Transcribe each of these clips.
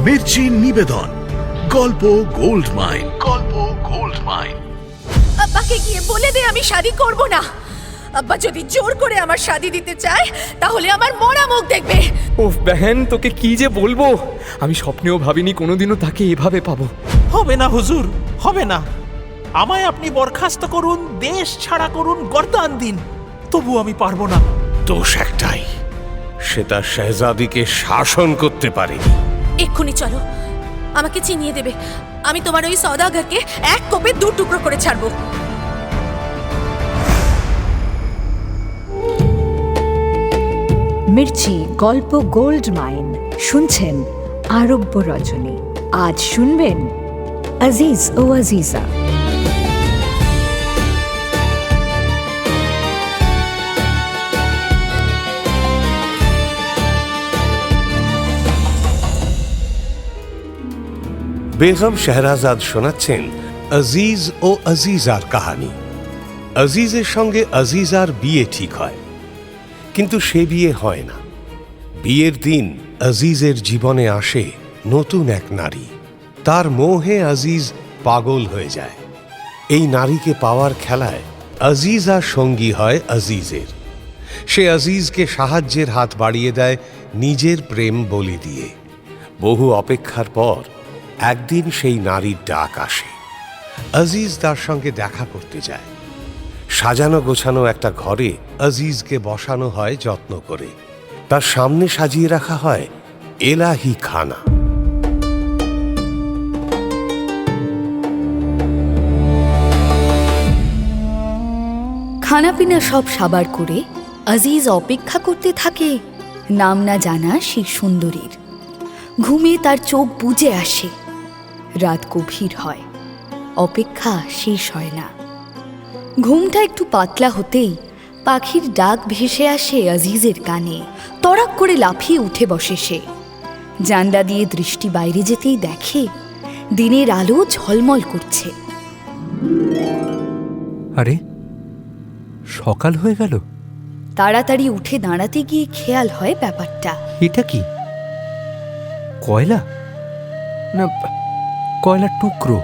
মির্চি নিবেদন গল্প gold mine. গল্প গোল্ড মাইন। আব্বাকে গিয়ে বলে দে আমি শাদি করব না। আব্বা যদি জোর করে আমার শাদি দিতে চায় তাহলে আমার মরা মুখ দেখবে। ওফ বেহেন, তোকে কি যে বলবো, আমি স্বপ্নেও ভাবিনি কোনোদিনও তাকে এভাবে পাবো। হবে না হুজুর, হবে না। আমায় আপনি বরখাস্ত করুন, দেশ ছাড়া করুন, গর্দান দিন, তবু আমি পারবো না। দোষ একটাই, সেটা শেহজাদিকে শাসন করতে পারেনি। এক্ষুনি চলো, আমাকে চিনিয়ে দেবে। আমি তোমার ওই সওদাগরকে এক কোপে দু টুকরো করে ছাড়বো। মির্চি গল্প গোল্ড মাইন শুনছেন আরব্য রজনী। আজ শুনবেন আজিজ ও আজিজা। বেগম শেহরাজাদ শোনাচ্ছেন আজিজ ও আজিজার কাহানি। আজিজের সঙ্গে আজিজার বিয়ে ঠিক হয়, কিন্তু সে বিয়ে হয় না। বিয়ের দিন আজিজের জীবনে আসে নতুন এক নারী। তার মোহে আজিজ পাগল হয়ে যায়। এই নারীকে পাওয়ার খেলায় আজিজা সঙ্গী হয় আজিজের। সে আজিজকে সাহায্যের হাত বাড়িয়ে দেয় নিজের প্রেম বলি দিয়ে। বহু অপেক্ষার পর একদিন সেই নারীর ডাক আসে। আজিজ তার সঙ্গে দেখা করতে যায়। সাজানো গোছানো একটা ঘরে আজিজকে বসানো হয় যত্ন করে। তার সামনে সাজিয়ে রাখা হয় এলাহি খানা। খানাপিনা সব সাবার করে আজিজ অপেক্ষা করতে থাকে নাম না জানা সেই সুন্দরীর। ঘুমে তার চোখ বুজে আসে। রাত গভীর হয়, অপেক্ষা শেষ হয় না। ঘুমটা একটু পাতলা হতেই পাখির ডাক ভেসে আসে আজিজের কানে। তড়াক করে লাফিয়ে উঠে বসে সে। জানলা দিয়ে দৃষ্টি বাইরে যেতেই দেখে দিনের আলো ঝলমল করছে। আরে, সকাল হয়ে গেল। তাড়াতাড়ি উঠে দাঁড়াতে গিয়ে খেয়াল হয় ব্যাপারটা। এটা কি কয়লা? না, কয়লার টুকরো।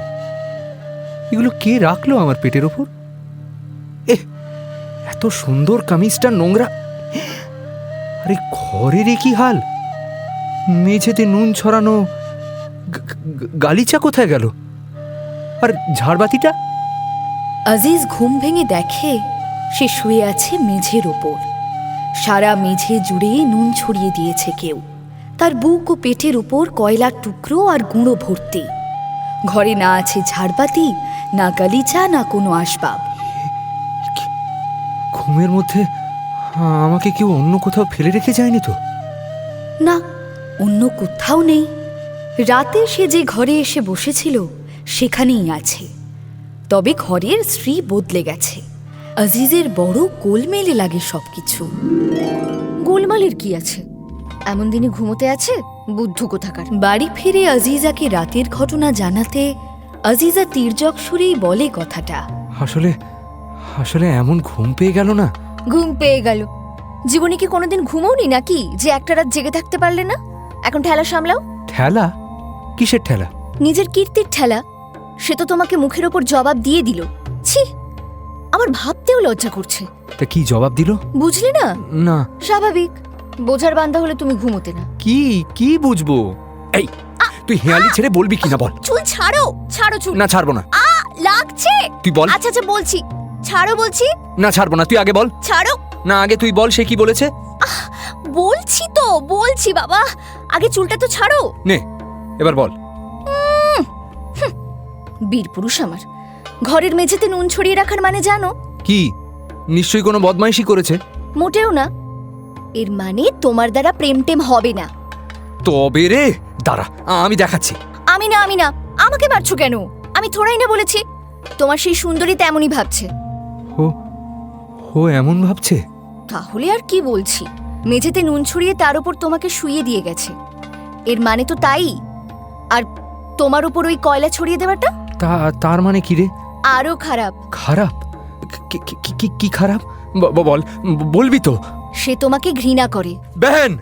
এগুলো কে রাখলো আমার পেটের ওপর? এত সুন্দর কামিজটা নোংরা। আরে ঘরের কি হাল? মেঝেতে নুন ছড়ানো। গালিচা কোথায় গেল? আর ঝাড়বাতিটা? আজিজ ঘুম ভেঙে দেখে সে শুয়ে আছে মেঝের ওপর। সারা মেঝে জুড়ে নুন ছড়িয়ে দিয়েছে কেউ। তার বুক ও পেটের উপর কয়লার টুকরো আর গুঁড়ো ভর্তি। ঘরে না আছে ঝাড়বাতি, না গালিচা, না কোনো আসবাব। ঘুমের মধ্যে আমাকে কেউ অন্য কোথাও ফেলে রেখে যায়নি তো? না, অন্য কোথাও নেই। রাতে সে যে ঘরে এসে বসেছিল সেখানেই আছে। তবে ঘরের স্ত্রী বদলে গেছে। আজিজের বড় গোলমেলে লাগে সবকিছু। গোলমালের কি আছে? এমন দিনে ঘুমোতে আছে বুদ্ধু কোথাকার। বাড়ি ফিরে আজিজাকে রাতের ঘটনা জানাতে আজিজা তির্যক সুরেই বলে কথাটা। আসলে আসলে এমন ঘুম পেয়ে গেল না। ঘুম পেয়ে গেল? জীবনে কি কোনোদিন ঘুমোওনি নাকি যে একটা রাত জেগে থাকতে পারলে না? এখন ঠেলা সামলাও। ঠেলা? কিসের ঠেলা? নিজের কীর্তির ঠেলা। সে তো তোমাকে মুখের ওপর জবাব দিয়ে দিল। ছি, আমার ভাবতেও লজ্জা করছে। তা কি জবাব দিল? বুঝলে না? না। স্বাভাবিক, বোঝার বান্দা হলে তুমি ঘুমোতে না। কি কি বুঝবো? এই, তুই হেয়ালি ছেড়ে বলবি কিনা বল। চুল ছাড়ো, ছাড়ো চুল। না, ছাড়বো না। লাগছে। তুই বল। আচ্ছা আচ্ছা বলছি, ছাড়ো বলছি। না, ছাড়বো না। তুই আগে বল। ছাড়ো না, আগে তুই বল সে কি বলেছে। বলছি তো, বলছি বাবা, আগে চুলটা তো ছাড়ো। নে, এবার বল। বীর পুরুষ আমার। ঘরের মেঝেতে নুন ছড়িয়ে রাখার মানে জানো? কি? নিশ্চয়ই কোনো বদমাইশি করেছে। মোটেও না। এর মানে তোমার দ্বারা প্রেম টেম হবে না। তবে রে, দাঁড়া, আমি দেখাচ্ছি। আমি না, আমি না। আমাকে মারছো কেন? আমি থোড়াই না বলেছি। তোমার সেই সুন্দরী তেমনই ভাবছে। ও এমন ভাবছে? তাহলে আর কি বলছি? মেঝেতে নুন ছড়িয়ে তার উপর তোমাকে শুইয়ে দিয়ে গেছে। এর মানে তো তাই। আর তোমার উপর ওই কয়লা ছড়িয়ে দেওয়াটা? তার মানে কি রে? আরো খারাপ। খারাপ? কি খারাপ? বল, বলবি তো? সে তোমাকে ঘৃণা করে। বেহেন,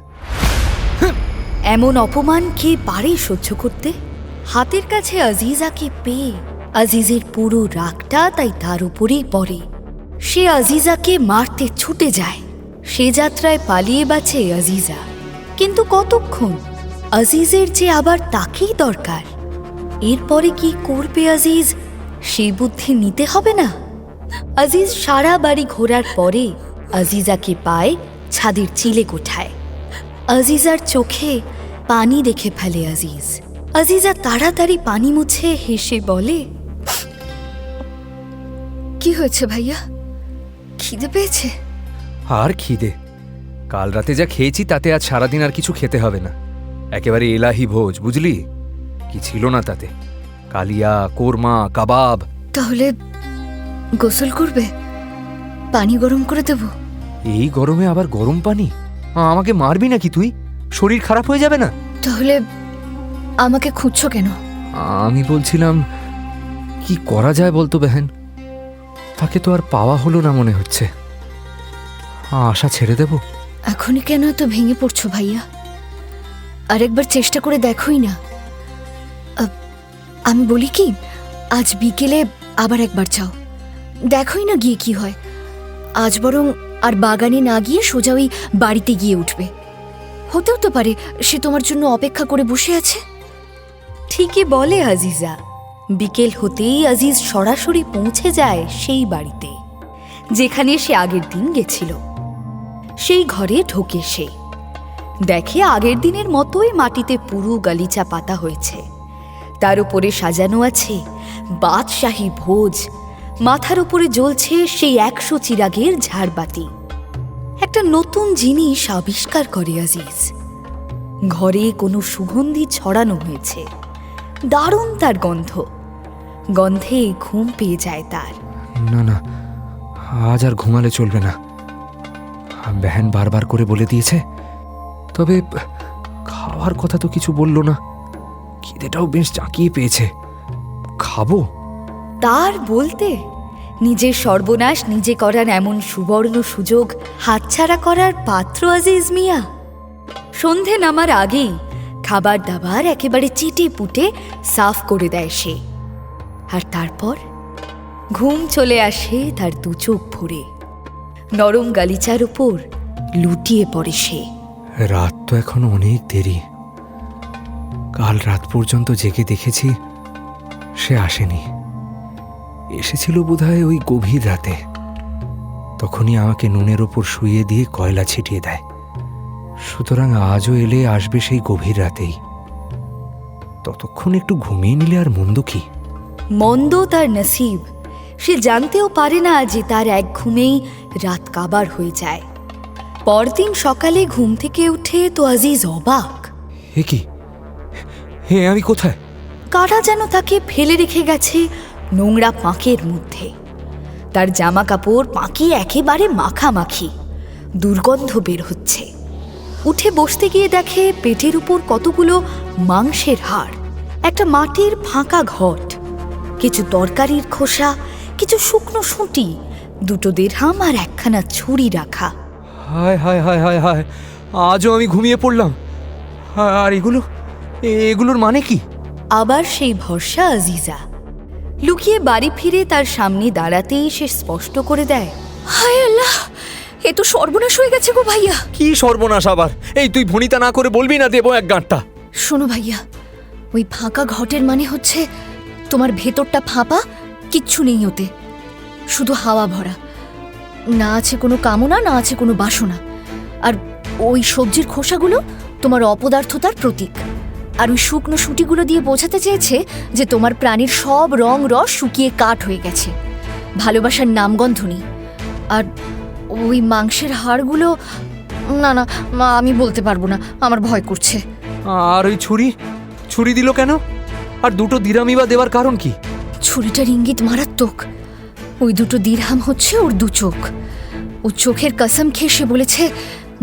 এমন অপমান কে পারে সহ্য করতে? হাতের কাছে আজিজাকে পেয়ে আজিজের পুরো রাগটা তাই তার উপরেই পড়ে। সে আজিজাকে মারতে ছুটে যায়। সে যাত্রায় পালিয়ে বাঁচে আজিজা। কিন্তু কতক্ষণ? আজিজের যে আবার তাকেই দরকার। এরপরে কি করবে আজিজ, সেই বুদ্ধি নিতে হবে না? আজিজ সারা বাড়ি ঘোরার পরে আজিজাকে পায় ছাদের চিলে কোঠায়। আজিজার চোখে পানি দেখে ফেলে আজিজ। আজিজা তাড়াতাড়ি পানি মুছে হেসে বলে, কি হয়েছে ভাইয়া? খিদে পেয়েছে? আর খিদে? কাল রাতে যা খেয়েছি তাতে আজ সারাদিন আর কিছু খেতে হবে না। একেবারে এলাহি ভোজ, বুঝলি? কি ছিল না তাতে? কালিয়া, কোরমা, কাবাব। তাহলে গোসল করবে? পানি গরম করে দেব? এই গরমে আবার গরম পানি? আমাকে মারবি নাকি তুই? শরীর খারাপ হয়ে যাবে না? তাহলে আমাকে খুঁজছো কেন? আমি বলছিলাম, কি করা যায় বলতো বেহেন? তাকে তো আর পাওয়া হলো না মনে হচ্ছে। আশা ছেড়ে দেব? এখনই কেন এত ভেঙে পড়ছো ভাইয়া? আরেকবার চেষ্টা করে দেখোই না। আমি বলি কি, আজ বিকেলে আবার একবার যাও, দেখোই না গিয়ে কি হয়। আজ বরং আর বাগানে না গিয়ে সোজা ওই বাড়িতে গিয়ে উঠবে। হতেও তো পারে সে তোমার জন্য অপেক্ষা করে বসে আছে। ঠিকই বলে আজিজা। বিকেল হতেই আজিজ সরাসরি পৌঁছে যায় সেই বাড়িতে যেখানে সে আগের দিন গেছিল। সেই ঘরে ঢোকে সে, দেখে আগের দিনের মতোই মাটিতে পুরো গালিচা পাতা হয়েছে। তার উপরে সাজানো আছে বাদশাহী ভোজ। মাথার উপরে জ্বলছে সেই 100 চিরাগের ঝাড়বাতি। একটা নতুন জিনিস আবিষ্কার করে আজিজ। ঘরে কোনো সুগন্ধি ছড়ানো হয়েছে। দারুণ তার গন্ধ। গন্ধে ঘুম পেয়ে যায় তার। না না, আজ আর ঘুমালে চলবে না। বেহেন বারবার করে বলে দিয়েছে। তবে খাওয়ার কথা তো কিছু বলল না। খিদেটাও বেশ জাঁকিয়ে পেয়েছে। খাবো? তার বলতে নিজের সর্বনাশ নিজে করার এমন সুবর্ণ সুযোগ হাতছাড়া করার পাত্র আজিজ মিয়া? সন্ধে নামার আগেই খাবার দাবার একেবারে চিটে পুটে সাফ করে দেয় সে। আর তারপর ঘুম চলে আসে তার দু চোখ ভরে। নরম গালিচার উপর লুটিয়ে পড়ে সে। রাত তো এখন অনেক দেরি। কাল রাত পর্যন্ত জেগে দেখেছি সে আসেনি। এসেছিল বোধহয় ওই গভীর রাতে। তখনই আমাকে নুনের ওপর শুইয়ে দিয়ে কয়লা ছিটিয়ে দেয়। সুতরাং আজও এলে আসবে সেই গভীর রাতেই। ততক্ষণ একটু ঘুমিয়ে নিলে আর মন্দ কি? মন্দ তার নসিব। সে জানতেও পারে না যে তার এক ঘুমেই রাত কাবার হয়ে যায়। পরদিন সকালে ঘুম থেকে উঠে তো আজিজ অবাক। এ কি? হে, আমি কোথায়? কারা যেন তাকে ফেলে রেখে গেছে নোংরা পাঁকের মধ্যে। তার জামা কাপড় পাঁকে একেবারে মাখামাখি, দুর্গন্ধ বের হচ্ছে। উঠে বসতে গিয়ে দেখে পেটের উপর কতগুলো মাংসের হাড়, একটা মাটির ফাঁকা ঘট, কিছু তরকারির খোসা, কিছু শুকনো সুঁটি, 2 দিরহাম আর 1খানা ছুরি রাখা। হায় হায় হায় হায় হায়, আজও আমি ঘুমিয়ে পড়লাম। আর এগুলোর মানে কি? আবার সেই ভরসা আজিজা। লুকিয়ে বাড়ি ফিরে তার সামনে দাঁড়াতেই সে স্পষ্ট করে দেয়, হায় আল্লাহ, এ তো সর্বনাশ হয়ে গেছে গো ভাইয়া। কি সর্বনাশ আবার? এই তুই ভনিতা না করে বলবি না, দেবো এক গাঁটটা। শোনো ভাইয়া, ওই ফাঁকা ঘটের মানে হচ্ছে তোমার ভেতরটা ফাঁপা, কিচ্ছু নেই ওতে, শুধু হাওয়া ভরা। না আছে কোনো কামনা, না আছে কোনো বাসনা। আর ওই সবজির খোসাগুলো তোমার অপদার্থতার প্রতীক। আর ওই শুকনো সুটিগুলো দিয়ে বোঝাতে চেয়েছে যে তোমার প্রাণীর সব রং রস শুকিয়ে কাঠ হয়ে গেছে, ভালোবাসার নামগন্ধ নেই। আর ওই মাংসের হাড়গুলো, না না মা, আমি বলতে পারবো না, আমার ভয় করছে। আর ওই ছুরি দিল কেন? আর 2 দিরহামই বা দেওয়ার কারণ কি? ছুরিটার ইঙ্গিত মারাত্মক। ওই 2 দিরহাম হচ্ছে ওর 2 চোখ। ও চোখের কসম খেয়ে সে বলেছে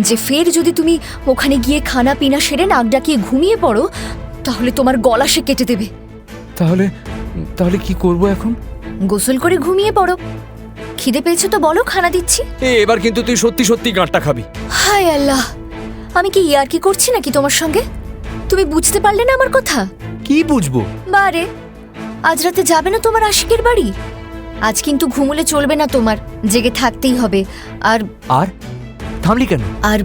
যে ফের যদি তুমি ওখানে গিয়ে খানা পিনা সেরে নাক ডাকিয়ে ঘুমিয়ে পড়ো, তাহলে তোমার গলা সে কেটে দেবে। তাহলে কি করব এখন? গোসল করে ঘুমিয়ে পড়ো। খিদে পেয়েছে তো বলো, খানা দিচ্ছি। এবার কিন্তু তুই সত্যি সত্যি গাঁটটা খাবি। হায় আল্লাহ, আমি কি ইয়ার্কি করছি নাকি তোমার সঙ্গে? তুমি বুঝতে পারলে না আমার কথা? কি বুঝবো? বারে, আজ রাতে যাবে না তোমার আশিকের বাড়ি? আজ কিন্তু ঘুমোলে চলবে না, তোমার জেগে থাকতেই হবে। আর আর থামলি কেন? আর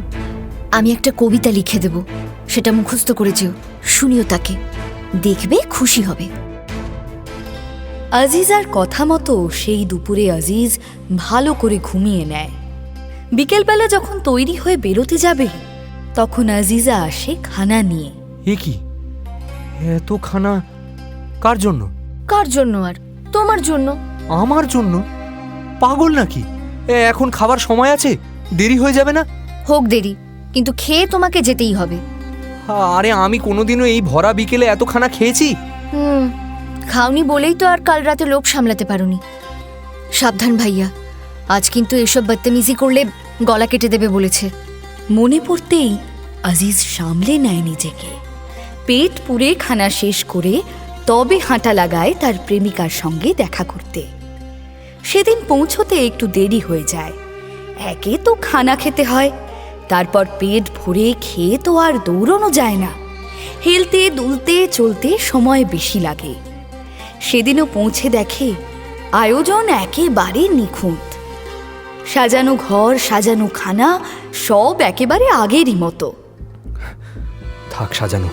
আমি একটা কবিতা লিখে দেব, সেটা মুখস্থ করে যেও, শুনিও তাকে, দেখবে খুশি হবে। আজিজার কথা মতো সেই দুপুরে আজিজ ভালো করে ঘুমিয়ে নেয়। বিকেলবেলা যখন তৈরি হয়ে বেরোতে যাবে, তখন আজিজা আসে খানা নিয়ে। এ কি, এত খানা কার জন্য? কার জন্য আর? তোমার জন্য। আমার জন্য? পাগল নাকি? এখন খাবার সময় আছে, দেরি হয়ে যাবে না? হোক দেরি, কিন্তু খেয়ে তোমাকে যেতেই হবে। আরে আমি কোনোদিনও এই ভরা বিকেলে এত খানা খেয়েছি? খাওনি বলেই তো আর কাল রাতে লোভ সামলাতে পারোনি। সাবধান ভাইয়া, আজ কিন্তু এসব বদতমিজি করলে গলা কেটে দেবে বলেছে। মনে পড়তেই আজিজ সামলে নেয় নিজেকে। পেট পুরে খানা শেষ করে তবে হাঁটা লাগায় তার প্রেমিকার সঙ্গে দেখা করতে। সেদিন পৌঁছতে একটু দেরি হয়ে যায়। একে তো খানা খেতে হয়, তারপর পেট ভরে খেয়ে তো আর দৌড়ানো যায় না। হেলতে দুলতে চলতে সময় বেশি লাগে। সেদিনও পৌঁছে দেখে আয়োজন একেবারে নিখুঁত। সাজানো ঘর, সাজানো খানা, সব একেবারে আগেরই মতো। থাক সাজানো,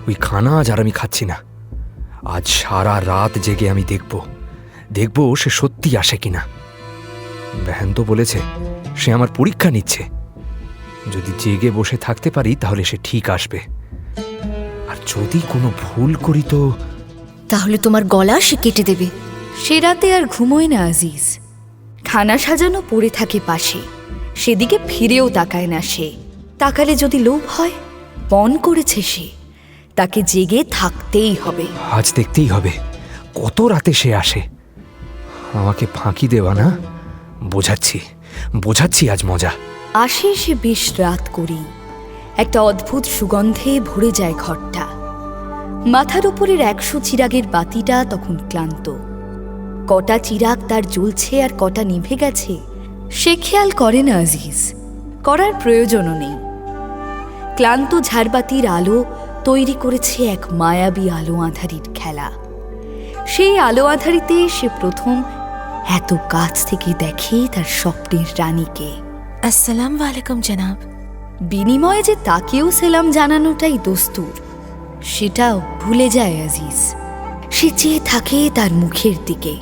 ওই খানা আজ আর আমি খাচ্ছি না। আজ সারা রাত জেগে আমি দেখব সে সত্যি আসে কিনা। বেহেন তো বলেছে সে আমার পরীক্ষা নিচ্ছে। যদি জেগে বসে থাকতে পারি তাহলে সে ঠিক আসবে, আর যদি কোনো ভুল করি তো তাহলে তোমার গলা সে কেটে দেবে। সে রাতে আর ঘুমোয় না আজিজ। খানা সাজানো পড়ে থাকে পাশে, সেদিকে ফিরেও তাকায় না সে। তাকালে যদি লোভ হয়, পণ করেছে সে, তাকে জেগে থাকতেই হবে। আজ দেখতেই হবে কত রাতে সে আসে। আমাকে ফাঁকি দেওয়া না, বোঝাচ্ছি আজ মজা। আসে সে বেশ রাত করেই। একটা অদ্ভুত সুগন্ধে ভরে যায় ঘরটা। মাথার উপরের 100 চিরাগের বাতিটা তখন ক্লান্ত। কটা চিরাগ তার জ্বলছে আর কটা নিভে গেছে সে খেয়াল করে না আজিজ, করার প্রয়োজনও নেই। ক্লান্ত ঝাড়বাতির আলো তৈরি করেছে এক মায়াবী আলো আঁধারির খেলা। সেই আলো আঁধারিতে সে প্রথম এত কাছ থেকে দেখে তার স্বপ্নের রানীকে। আসসালামু আলাইকুম জনাব। বিনিময়ে যে তাকেও সেলাম জানানোটাই দস্তুর, সেটাও ভুলে যায় আজিজ। সে চেয়ে থাকে তার মুখের দিকে।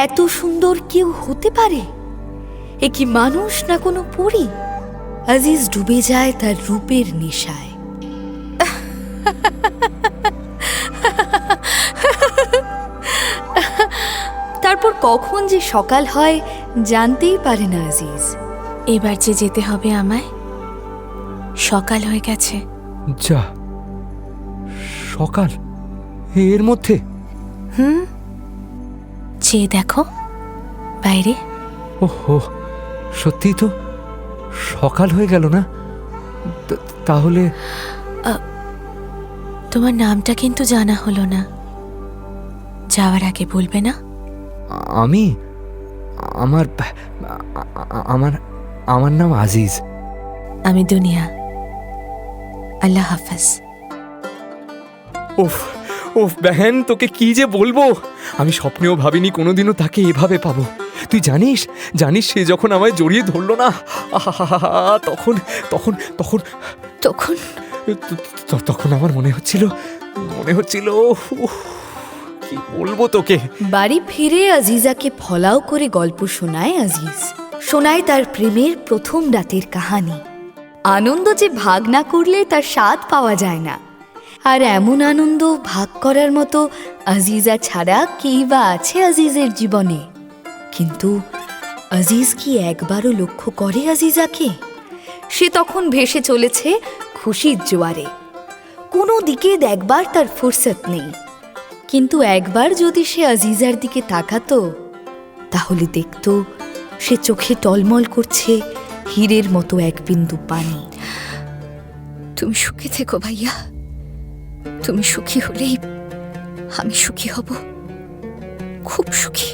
এত সুন্দর কেউ হতে পারে? এ কি মানুষ না কোনো পরী? আজিজ ডুবে যায় তার রূপের নেশায়। তারপর কখন যে সকাল হয় জানতেই পারে না আজিজ। এবার যে যেতে হবে আমায়, সকাল হয়ে গেছে। যা, সকাল এর মধ্যে? চেয়ে দেখো বাইরে। ওহো, সত্যি তো সকাল হয়ে গেল না? তাহলে তোমার নামটা কিন্তু জানা হলো না। যাওয়ার আগে বলবে না? আমি আমার নাম আজিজ। আমি দুনিয়া। আল্লাহ হাফেজ। ওফ বেহেন, তোকে কি যে বলবো। আমি স্বপ্নেও ভাবিনি কোনোদিনও তাকে এভাবে পাবো। তুই জানিস সে যখন আমায় জড়িয়ে ধরলো না, তখন তখন তখন তখন তখন আমার মনে হচ্ছিল কি বলবো তোকে। বাড়ি ফিরে আজিজাকে ফলাও করে গল্প শোনায় আজিজ। শোনায় তার প্রেমের প্রথম রাতের কাহানি। আনন্দ যে ভাগ না করলে তার স্বাদ পাওয়া যায় না। আর এমন আনন্দ ভাগ করার মতো আজিজা ছাড়া কেই বা আছে আজিজের জীবনে? কিন্তু আজিজ কি একবারও লক্ষ্য করে আজিজাকে? সে তখন ভেসে চলেছে খুশির জোয়ারে। কোনো দিকে দেখবার তার ফুরসত নেই। কিন্তু একবার যদি সে আজিজার দিকে তাকাতো, তাহলে দেখত সে চোখে টলমল করছে হীরের মতো এক বিন্দু পানি। তুমি সুখী থেকো ভাইয়া। তুমি সুখী হলেই আমি সুখী হব, খুব সুখী।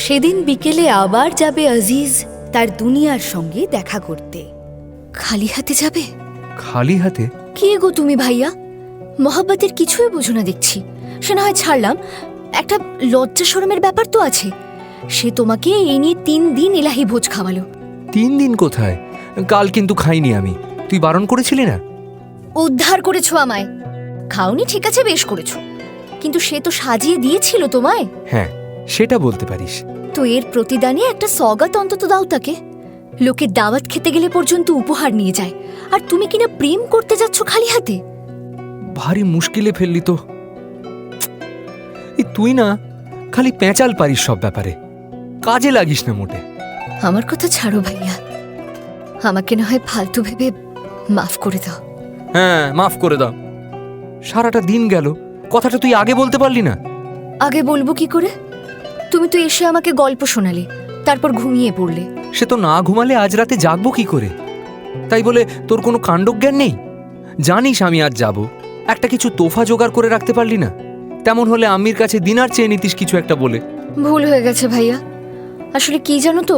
সেদিন বিকেলে আবার যাবে আজিজ তার দুনিয়ার সঙ্গে দেখা করতে। খালি হাতে যাবে? খালি হাতে? কি গো তুমি ভাইয়া, মহাব্বতের কিছুই বোঝো না দেখছি। সে না হয় ছাড়লাম, একটা লজ্জা শরমের ব্যাপার তো আছে। সে তোমাকে এই নিয়ে 3 দিন এলাহি ভোজ খাওয়ালো। 3 দিন কোথায়, কাল কিন্তু খাইনি আমি। তুই বারণ করেছিলি না? উদ্ধার করেছো আমায়। খাওনি ঠিক আছে, বেশ করেছো, কিন্তু সে তো সাজিয়ে দিয়েছিল তোমায়। হ্যাঁ, সেটা বলতে পারিস। তো এর প্রতিদানে একটা সওগাত অন্তত দাও তাকে। লোকে দাওয়াত খেতে গেলে পর্যন্ত উপহার নিয়ে যায়, আর তুমি কিনা প্রেম করতে যাচ্ছ খালি হাতে। ভারী মুশকিলে ফেললি তো। এই তুই না খালি পেঁচাল পারিস সব ব্যাপারে, কাজে লাগিস না মোটে। আমার কথা ছাড়ো ভাইয়া, আমাকে না হয় ফালতু ভেবে মাফ করে দাও। হ্যাঁ, মাফ করে দাও। সারাটা দিন গেল, কথাটা তুই আগে বলতে পারলি না? আগে বলবো কি করে? তুমি তো এসে আমাকে গল্প শোনালে, তারপর ঘুমিয়ে পড়লে। সে তো না ঘুমালে আজ রাতে জাগবো কি করে? তাই বলে তোর কোনো কাণ্ডজ্ঞান নেই? জানিস আমি আজ যাব, একটা কিছু তোফা জোগাড় করে রাখতে পারলি না? তেমন হলে আম্মির কাছে দিনার চেয়ে নিতিস কিছু একটা বলে। ভুল হয়ে গেছে ভাইয়া। আসলে কি জানো তো,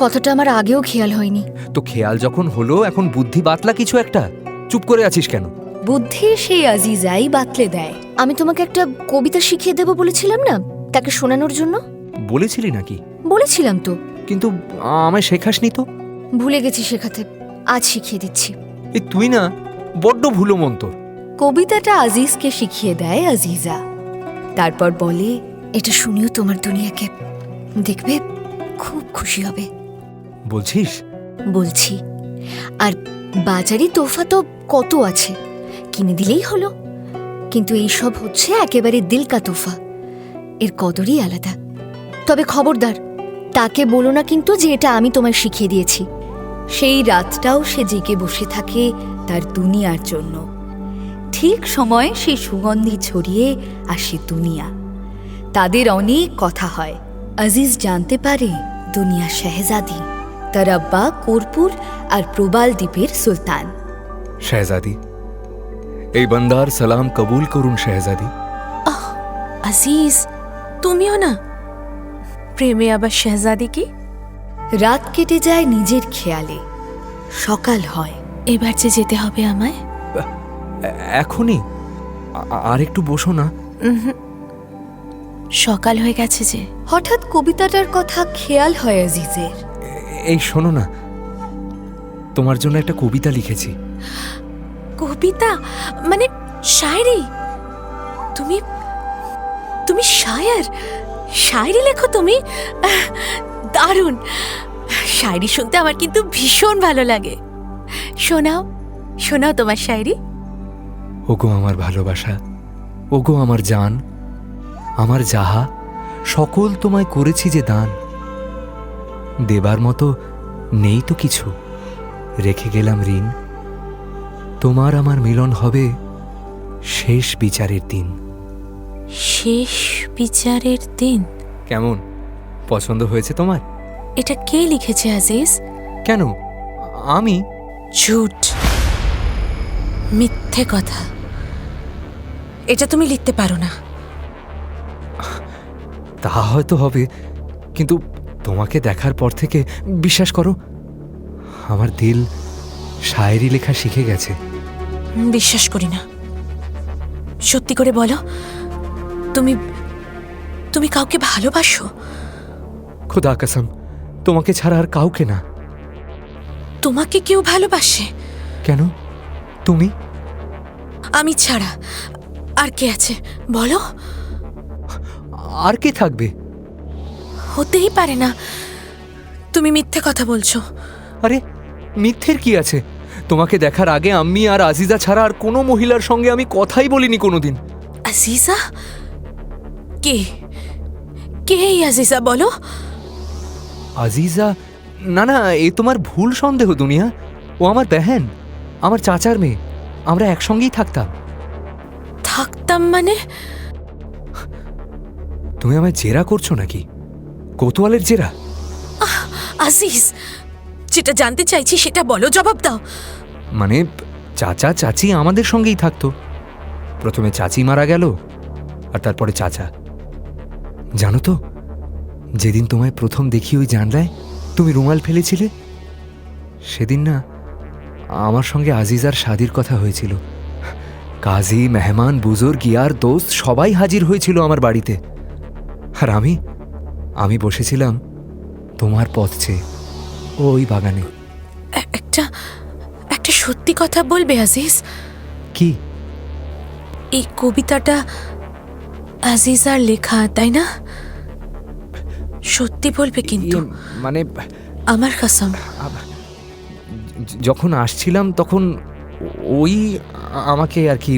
কথাটা আমার আগেও খেয়াল হয়নি। তো খেয়াল যখন হলো, এখন বুদ্ধি বাতলা কিছু একটা। চুপ করে আছিস কেন? বুদ্ধি সেই আজিজাই বাতলে দেয়। আমি তোমাকে একটা কবিতা শিখিয়ে দেব বলেছিলাম না, তাকে শোনানোর জন্য? বলেছিলি নাকি? বলেছিলাম তো, কিন্তু আমায় শেখাসনি তো। ভুলে গেছি শেখাতে, আজ শিখিয়ে দিচ্ছি। এই তুই না বড্ড ভুলো মন তোর। কবিতাটা আজিজকে শিখিয়ে দেয় আজিজা। তারপর বলে, এটা শুনিও তোমার দুনিয়াকে, দেখবে খুব খুশি হবে। বলছিস? বলছি। আর বাজারে তোফা তো কত আছে, কিনে দিলেই হলো। কিন্তু এই সব হচ্ছে একেবারে দিলকা তোফা, এর কদরই আলাদা। তবে খবরদার, তাকে বলো না কিন্তু যে এটা আমি তোমায় শিখিয়ে দিয়েছি। সেই রাতটাও সে জেগে বসে থাকে তার দুনিয়ার জন্য। ঠিক সময়ে সেই সুগন্ধি ছড়িয়ে আসে দুনিয়া। তাদের অনেক কথা হয়। আজিজ জানতে পারে দুনিয়া শেহজাদি, তার আব্বা কর্পূর আর প্রবাল দ্বীপের সুলতান। শেহজাদি, এই বান্দার সালাম কবুল করুন শেহজাদি। আজিজ, তুমিও না প্রেমে আবার শেহজাদি কি? রাত কেটে যায় নিজের খেয়ালে, সকাল হয়। এবার যে যেতে হবে আমায়। এখনই? আর একটু বসো না। সকাল হয়ে গেছে যে। হঠাৎ কবিতাটার কথা খেয়াল হয় আজিজের। এই শোনো না, তোমার জন্য একটা কবিতা লিখেছি। কবিতা মানে শায়রি? তুমি তুমি শায়ার? শায়রি লেখো তুমি? দারুণ! শায়রি শুনতে আমার কিন্তু ভীষণ ভালো লাগে। শোনাও, শোনাও তোমার শায়রি। ওগো আমার ভালোবাসা, ওগো আমার জান, আমার যাহা সকল তোমায় করেছি যে দান। দেবার মতো নেই তো কিছু, রেখে গেলাম ঋণ। তোমার আমার মিলন হবে শেষ বিচারের দিন। শেষ বিচারের দিন? কেমন, পছন্দ হয়েছে তোমার? এটা কে লিখেছে আজিজ? কেন, আমি? ঝুট, মিথ্যে কথা। এটা তুমি লিখতে পারো না। তা হয়তো হবে, কিন্তু তোমাকে দেখার পর থেকে বিশ্বাস করো, আমার দিল শায়েরি লেখা শিখে গেছে। বিশ্বাস করি না। সত্যি করে বলো, তুমি তুমি কাউকে ভালোবাসো? খোদা কসম, তোমাকে ছাড়া আর কাউকে না। তোমাকে কেউ ভালোবাসে? কেন, তুমি? আমি ছাড়া আর কে আছে বলো? আর কে থাকবে? হতেই পারে না, তুমি মিথ্যে কথা বলছো। আরে মিথ্যের কি আছে? তোমাকে দেখার আগে আম্মি আর আজিজা ছাড়া আর কোনো মহিলার সঙ্গে আমি কথাই বলিনি কোনোদিন। আজিজা? কে কে এই আজিজা বলো? আজিজা? না না, এ তোমার ভুল সন্দেহ দুনিয়া। ও আমার বেহেন, আমার চাচার মেয়ে। আমরা একসঙ্গেই থাকতাম। থাকতাম মানে? তুমি আমায় জেরা করছো নাকি? কোতোয়ালের জেরা? আজিজ, যেটা জানতে চাইছি সেটা বলো, জবাব দাও। মানে চাচা চাচি আমাদের সঙ্গেই থাকতো। প্রথমে চাচি মারা গেল, আর তারপরে চাচা। জানো তো, যেদিন তোমায় প্রথম দেখি ওই জানলায় তুমি রুমাল ফেলেছিলে, সেদিন না আমার সঙ্গে আজিজার শাদির কথা হয়েছিল। কাজী, মেহমান, বুজুর্গ, ইয়ার, দোস্ত সবাই হাজির হয়েছিল আমার বাড়িতে। আর আমি বসেছিলাম তোমার পথ চেয়ে ওই বাগানে। একটা সত্যি কথা বলবে আজিজ? কি? এই কবিতাটা আজিজার লেখা, তাই না? সত্যি বলবে কিন্তু, মানে আমার কসম। যখন আসছিলাম তখন ওই আমাকে আর কি।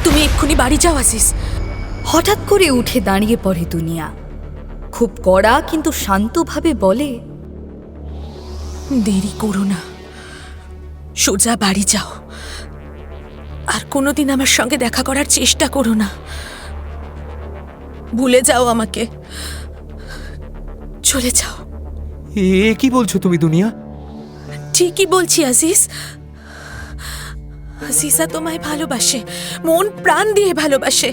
তুমি এক্ষুনি বাড়ি যাও আজিজ। হঠাৎ করে উঠে দাঁড়িয়ে পড়ে দুনিয়া। খুব কড়া কিন্তু শান্তভাবে বলে, দেরি করো না, সোজা বাড়ি যাও। আর কোনোদিন আমার সঙ্গে দেখা করার চেষ্টা করো না। ভুলে যাও আমাকে, চলে যাও। এ কি বলছো তুমি দুনিয়া? ঠিকই বলছি আজিজ। আজিজা তোমায় ভালোবাসে, মন প্রাণ দিয়ে ভালোবাসে।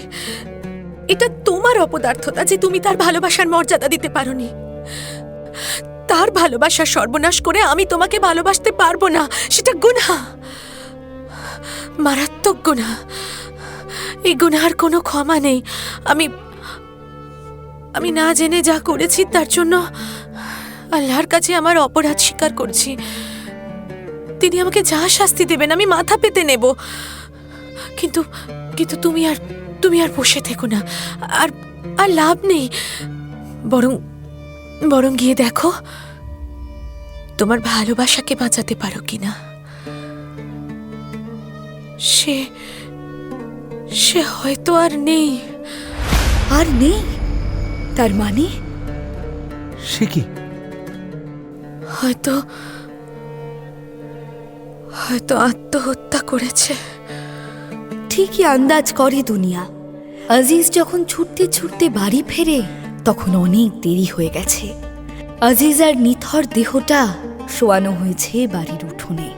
এটা তোমার অপদার্থতা যে তুমি তার ভালোবাসার মর্যাদা দিতে পারোনি। তার ভালোবাসা সর্বনাশ করে আমি তোমাকে ভালোবাসতে পারবো না, সেটা গুনাহ, মারাত্মক গুনাহ। এই গুনাহের কোনো ক্ষমা নেই। আমি না জেনে যা করেছি তার জন্য আল্লাহর কাছে আমার অপরাধ স্বীকার করছি। তিনি আমাকে যা শাস্তি দেবেন আমি মাথা পেতে নেব। কিন্তু কিন্তু তুমি আর বসে থেকো না, আর লাভ নেই। বরং গিয়ে দেখো তোমার ভালোবাসাকে বাঁচাতে পারো কিনা। সে হয়তো আর নেই। আর নেই? তার মানে সে কি? হয়তো আত্মহত্যা করেছে। ঠিকই আন্দাজ করে দুনিয়া। আজিজ যখন ছুটতে ছুটতে বাড়ি ফেরে তখন অনেক দেরি হয়ে গেছে। আজিজার নিথর দেহটা শোয়ানো হয়েছে বাড়ির উঠোনে।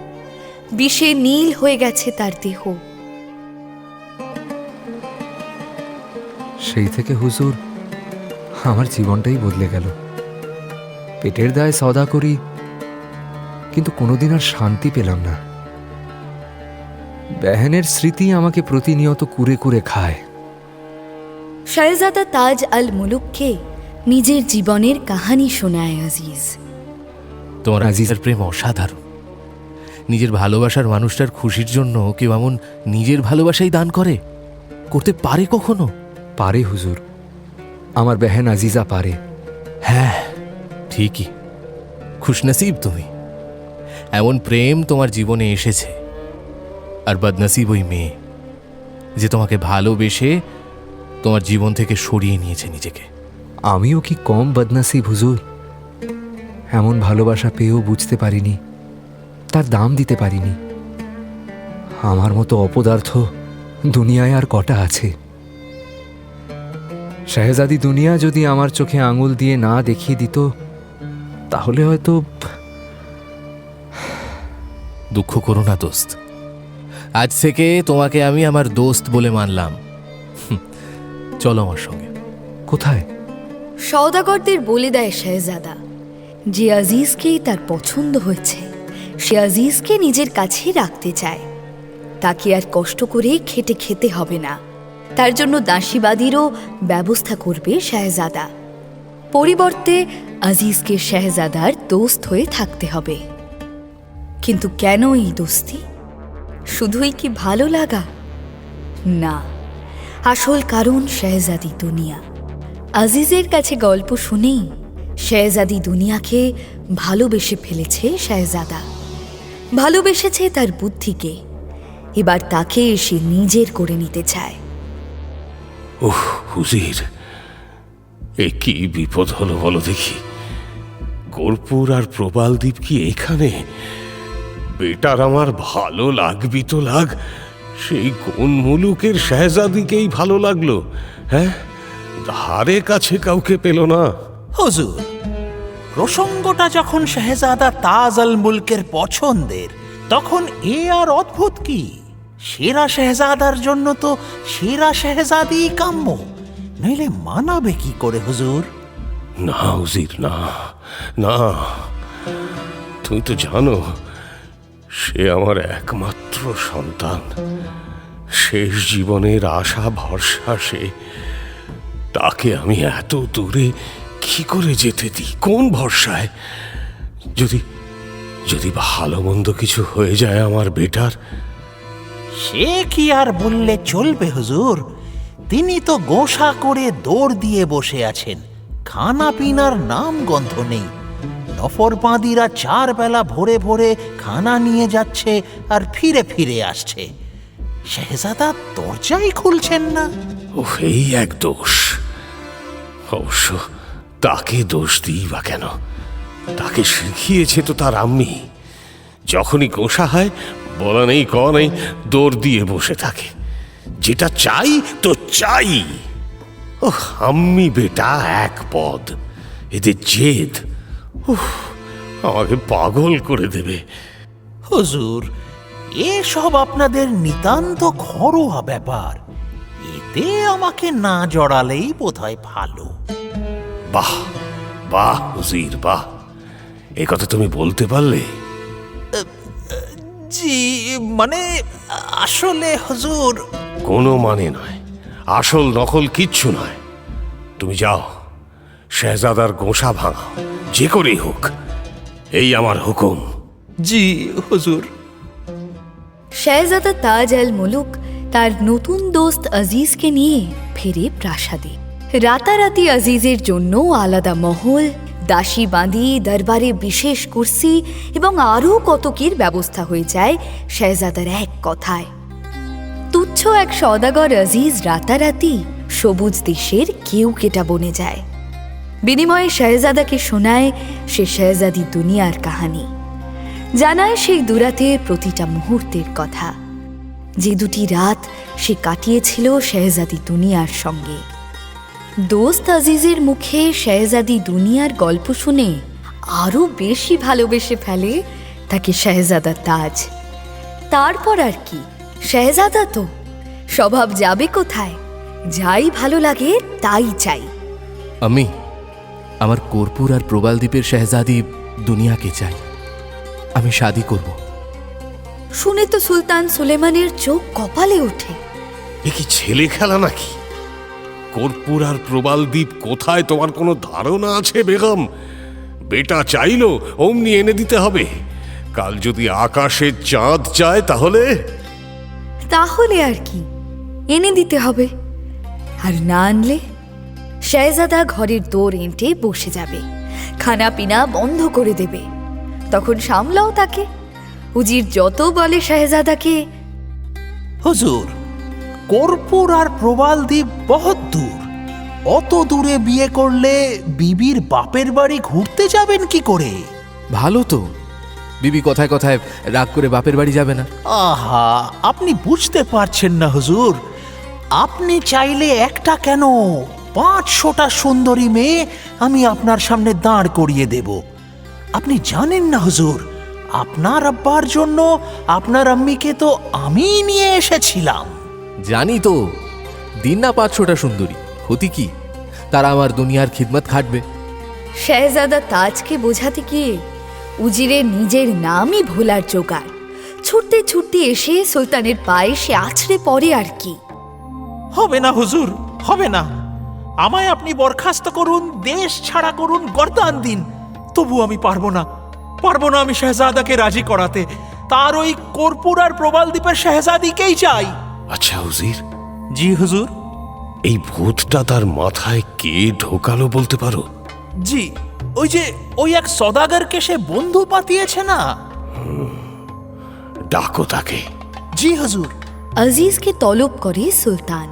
বিষে নীল হয়ে গেছে তার দেহ। সেই থেকে হুজুর আমার জীবনটাই বদলে গেল। পেটের দায়ে সওদা করি, কিন্তু কোনোদিন আর শান্তি পেলাম না। বেহেনের স্মৃতি আমাকে প্রতিনিয়ত কুরে কুরে খায়। শাহজাদা তাজ আল মুলুককে নিজের জীবনের কাহানি শোনায় আজিজ। তোমার আজিজের প্রেম অসাধারণ। নিজের ভালোবাসার মানুষটার খুশির জন্য কেউ এমন নিজের ভালোবাসাই দান করতে পারে কখনো? পারে হুজুর, আমার বেহেন আজিজা পারে। হ্যাঁ ঠিকই, খুশনসিব তুমি। এমন প্রেম তোমার জীবনে এসেছে। আর বদনসিব ওই মেয়ে যে তোমাকে ভালোবেসে তোমার জীবন থেকে সরিয়ে নিয়েছে নিজেকে। আমিও কি কম বদনসিব হুজুর? এমন ভালোবাসা পেয়েও বুঝতে পারিনি, তার দাম দিতে পারিনি। আমার মতো অপদার্থ দুনিয়ায় আর কটা আছে? শাহজাদি দুনিয়া যদি আমার চোখে আঙুল দিয়ে না দেখিয়ে দিত তাহলে হয়তো। দুঃখ করো না দোস্ত, আজ থেকে তোমাকে আমি আমার দোস্ত বলে মানলাম। চলো আমার সঙ্গে। কোথায়? সওদাগরদের বলে দেয় শাহজাদা যে আজিজকেই তার পছন্দ হয়েছে, সে আজিজকে নিজের কাছে রাখতে চায়। তাকে আর কষ্ট করে খেতে হবে না। তার জন্য দাসীবাদীরও ব্যবস্থা করবে শাহজাদা। পরিবর্তে আজিজকে শাহজাদার দোস্ত হয়ে থাকতে হবে। কিন্তু কেন এই দোস্তি? শুধুই কি ভালো লাগা? না, আসল কারণ শাহজাদি দুনিয়া। আজিজের কাছে গল্প শুনেই শাহজাদি দুনিয়াকে ভালোবেসে ফেলেছে শাহজাদা। ভালোবেসেছে তার বুদ্ধিকে। এবার তাকে সে নিজের করে নিতে চায়। ওহ হুজির, এ কি বিপদ হলো বলো দেখি। কর্পূর আর প্রবালদ্বীপ কি এখানে? বেটার আমার ভালো লাগবি তো লাগ, সেই কোন মুলুকের শাহজাদিকেই ভালো লাগলো? হ্যাঁ, ধারে কাছে কাউকে পেল না। হুজুর, প্রসঙ্গটা যখন শাহজাদা তাজ আল মুলকের পছন্দের, তখন এ আর অদ্ভুত কি? সেরা শাহজাদার জন্য তো সেরা শাহজাদি কাম্য, নইলে মানাবে কি করে হুজুর? না হুজির, না না, তুমি তো জানো সে আমার একমাত্র সন্তান। শেষ জীবনের আশা ভরসা সে, তাকে আমি এত দূরে কি করে যেতে দিই? কোন ভরসায়? যদি যদি ভালো মন্দ কিছু হয়ে যায় আমার বেটার। সে কি আর বললে চলবে হুজুর, তিনি তো গোসা করে দৌড় দিয়ে বসে আছেন, খানা পিনার নাম গন্ধ নেই। নফরবাদীরা 4 বেলা ভোরে ভোরে খানা নিয়ে যাচ্ছে আর ফিরে ফিরে আসছে, শেহজাদা দরজাই খুলছেন না। ও, এই এক দোষ। অবশ্য তাকে দোষ দিই বা কেন? তাকে শিখিয়েছে তো তার আম্মি। যখনই গোসা হয়, বলা নেই ক নেই, দৌড় দিয়ে বসে থাকে। যেটা চাই তো চাই। ও আম্মি বেটা এক পদ, এদের জেদ আমাকে পাগল করে দেবে। হুজুর, এসব আপনাদের নিতান্ত ঘরোয়া ব্যাপার, এতে আমাকে না জড়ালেই বোধহয় ভালো। বাহ বাহ হুজির বাহ, এ কথা তুমি বলতে পারলে? জি মানে আসলে হুজুর। কোনো মানে নয়, আসল নকল কিচ্ছু নয়। তুমি যাও, শেহজাদার গোসা ভাঙাও, যে করেই হোক। এই আমার হুকুম। জি হুজুর। শেহজাদা তাজ আল মুলুক তার নতুন দোস্ত আজিজকে নিয়ে ফেরে প্রাসাদে। রাতারাতি আজিজের জন্য আলাদা মহল, দাসী বাঁধি, দরবারে বিশেষ কুর্সি এবং আরও কত কির ব্যবস্থা হয়ে যায় শেহজাদার এক কথায়। তুচ্ছ এক সওদাগর আজিজ রাতারাতি সবুজ দেশের কেউকেটা বনে যায়। বিনিময়ে শেহজাদাকে শোনায় সে শেহজাদি দুনিয়ার কাহানি, জানায় সেই দুরাতের প্রতিটা মুহূর্তের কথা, যে 2টি রাত সে কাটিয়েছিল শেহজাদি দুনিয়ার সঙ্গে। দোস্ত আজিজের মুখে শেহজাদি দুনিয়ার গল্প শুনে আরও বেশি ভালোবেসে ফেলে তাকে শেহজাদা তাজ। তারপর আর কি, শেহজাদা তো স্বভাব যাবে কোথায়, যাই ভালো লাগে তাই চাই। আমি আমার কর্পূর আর প্রবাল দ্বীপের শেহজাদি দুনিয়াকে চাই। আমি শাদি করব। শুনে তো সুলতান সুলেমানের চোখ কপালে ওঠে। এ কি ছেলে খেলা নাকি? কর্পূর আর প্রবাল দ্বীপ কোথায় তোমার কোনো ধারণা আছে বেগম? বেটা চাইলো অমনি এনে দিতে হবে। কাল যদি আকাশের চাঁদ চায় তাহলে? তাহলে আর কি, এনে দিতে হবে। আর না আনলে শেহজাদা ঘরের দোর এঁটে বসে যাবে, খানা পিনা বন্ধ করে দেবে। তখন সামলাও তাকে। উজির যত বলে শেহজাদাকে, হুজুর, কর্পূর আর প্রবাল দ্বীপ বহুত দূর, অত দূরে বিয়ে করলে বিবির বাপের বাড়ি ঘুরতে যাবেন কি করে? ভালো তো, বিবি কথায় কথায় রাগ করে বাপের বাড়ি যাবে না। আহা, আপনি বুঝতে পারছেন না হুজুর। আপনি চাইলে একটা কেন 500টা সুন্দরী মেয়ে আমি আপনার সামনে দাঁড় করিয়ে দেব। আপনি জানেন না হুজুর, আপনার আব্বার জন্য আপনার আম্মিকে তো আমিই নিয়ে এসেছিলাম। জানি তো, দিন না 500টা সুন্দরী, ক্ষতি কি? তারা আমার দুনিয়ার খিদমত খাটবে। শেহজাদা তাজকে বোঝাতে গিয়ে উজিরের নিজের নামই ভোলার জোগাড়। ছুটতে ছুটতে এসে সুলতানের পায়ে সে আছড়ে পড়ে। আর কি, হবে না হুজুর, হবে না। আমায় আপনি বরখাস্ত করুন, দেশ ছাড়া করুন, গর্দান দিন, তবু আমি পারবো না আমি শেহজাদাকে রাজি করাতে। তার ওই কর্পূর আর প্রবাল দ্বীপের শেহজাদিকেই চাই। আচ্ছা হুজির, জি হুজুর। এই ভূতটা তার মাথায় কে ঢোকালো বলতে পারো? জি, ওই এক সদাগরকে সে বন্ধু পাঠিয়েছে না। ডাকো তাকে। জি হুজুর। আজিজকে তলব করে সুলতান।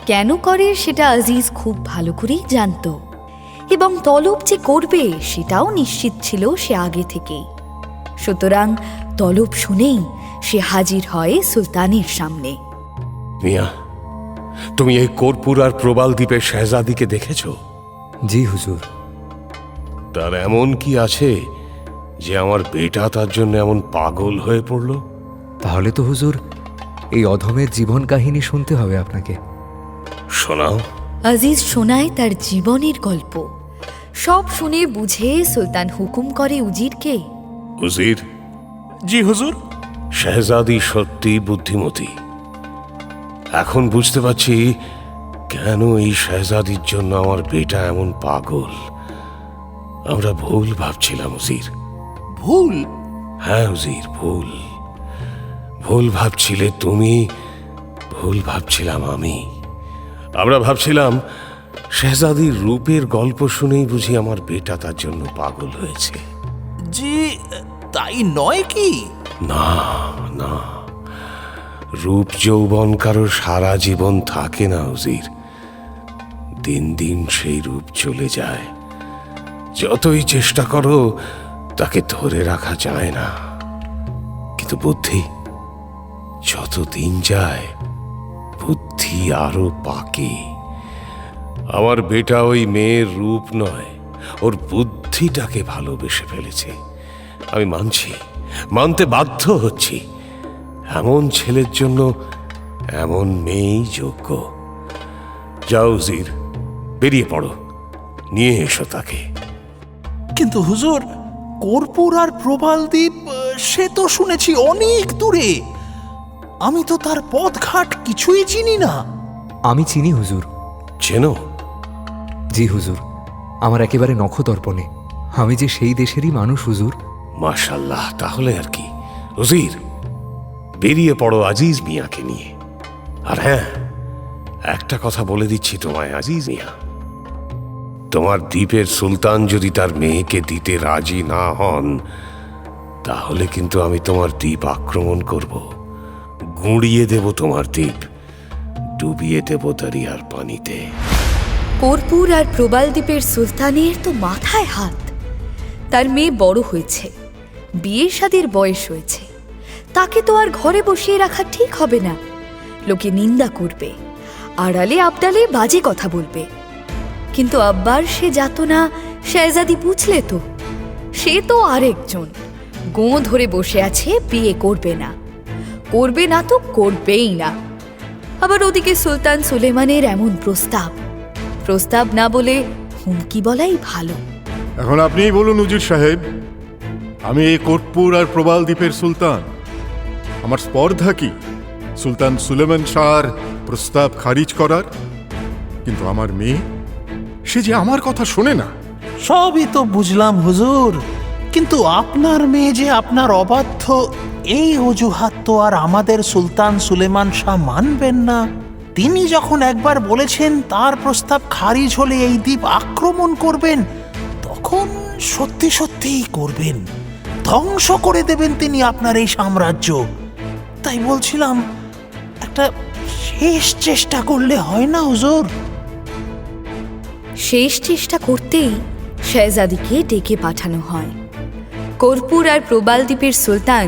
কেন করে সেটা আজিজ খুব ভালো করেই জানত, এবং তলব যে করবে সেটাও নিশ্চিত ছিল সে আগে থেকেই। সুতরাং তলব শুনেই সে হাজির হয় সুলতানের সামনে। মিয়া, তুমি এই কর্পূর আর প্রবাল দ্বীপের শেহজাদিকে দেখেছো? জি হুজুর। তার এমন কি আছে যে আমার বেটা তার জন্য এমন পাগল হয়ে পড়ল? তাহলে তো হুজুর এই অধমের জীবন কাহিনী শুনতে হবে আপনাকে। শোনাও। আজিজ শোনায় তার জীবনের গল্প। সব শুনে বুঝে সুলতান হুকুম করে উজিরকে, উজির। জি হুজুর। শেহজাদি সত্যি বুদ্ধিমতী, এখন বুঝতে পারছি কেন এই শেহজাদির জন্য আমার বেটা এমন পাগল। আমরা ভুল ভাবছিলাম উজির। ভুল? হ্যাঁ উজির, ভুল। ভুল ভাবছিলে তুমি, ভুল ভাবছিলাম আমি। আমরা ভাবছিলাম শেহজাদির রূপের গল্প শুনেই বুঝি আমার বেটা তার জন্য পাগল হয়েছে। জি, তাই নয় কি? না না, রূপ যৌবন কারো সারা জীবন থাকে না উজির। দিন দিন সেই রূপ চলে যায়। যতই চেষ্টা করো তাকে ধরে রাখা যায় না। কিন্তু বুদ্ধি, যত দিন যায় বুদ্ধি আরো পাকে। আমার বেটা ওই মেয়ের রূপ নয়, ওর বুদ্ধিটাকে ভালোবেসে ফেলেছে। আমি মানছি, মানতে বাধ্য হচ্ছি। এমন ছেলের জন্য এমন মেয়েই যোগ্য। যাও উজির, বেরিয়ে পড়ো, নিয়ে এসো তাকে। কিন্তু হুজুর, কর্পূর আর প্রবালদ্বীপ সে তো শুনেছি অনেক দূরে। আমি তো তার পথঘাট কিছুই চিনি না। আমি চিনি হুজুর। চেনো? জি হুজুর, আমার একেবারে নখদর্পণে। আমি যে সেই দেশেরই মানুষ হুজুর। মাশাল্লাহ, তাহলে আর কি। উজির, বেরিয়ে পড়ো আজিজ মিয়াকে নিয়ে। আর হ্যাঁ, একটা কথা বলে দিচ্ছি তোমায় আজিজ মিয়া, তোমার দ্বীপের সুলতান যদি তার মেয়েকে দিতে রাজি না হন, তাহলে কিন্তু আমি তোমার দ্বীপ আক্রমণ করব। গুঁড়িয়ে দেব তোমার দ্বীপ, ডুবিয়ে দেব দরিয়ার পানিতে। কর্পূর আর প্রবালদ্বীপের সুলতানের তো মাথায় হাত। তার মেয়ে বড় হয়েছে, বিয়ে শাদির বয়স হয়েছে, তাকে তো আর ঘরে বসিয়ে রাখা ঠিক হবে না। লোকে নিন্দা করবে, আড়ালে আবডালে বাজে কথা বলবে। কিন্তু আব্বার সে যাতনা শেহজাদি বুঝলে তো, সে তো আরেকজন গোঁ ধরে বসে আছে, বিয়ে করবে না, করবে না তো করবেই না। আবার ওদিকে সুলতান সুলেমানের এমন প্রস্তাব, প্রস্তাব না বলে হুমকি বলাই ভালো। এখন আপনিই বলুন উজির সাহেব, আমি এই কর্পূর আর প্রবাল দ্বীপের সুলতান। আমার স্পর্ধা কি সুলতান সুলেমান শাহর প্রস্তাব খারিজ করার? কিন্তু আমার মেয়ে, সে যে আমার কথা শোনে না। সবই তো বুঝলাম হুজুর, কিন্তু আপনার মেয়ে যে আপনার অবাধ্য, এই অজুহাত তো আর আমাদের সুলতান সুলেমান শাহ মানবেন না। তিনি যখন একবার বলেছেন তার প্রস্তাব খারিজ হলে এই দ্বীপ আক্রমণ করবেন, তখন সত্যি সত্যিই করবেন, ধ্বংস করে দেবেন তিনি আপনার এই সাম্রাজ্য। তাই বলছিলাম, একটা শেষ চেষ্টা করলে হয় না হুজুর? শেষ চেষ্টা করতেই শেহজাদিকে ডেকে পাঠানো হয়। কর্পূর আর প্রবালদ্বীপের সুলতান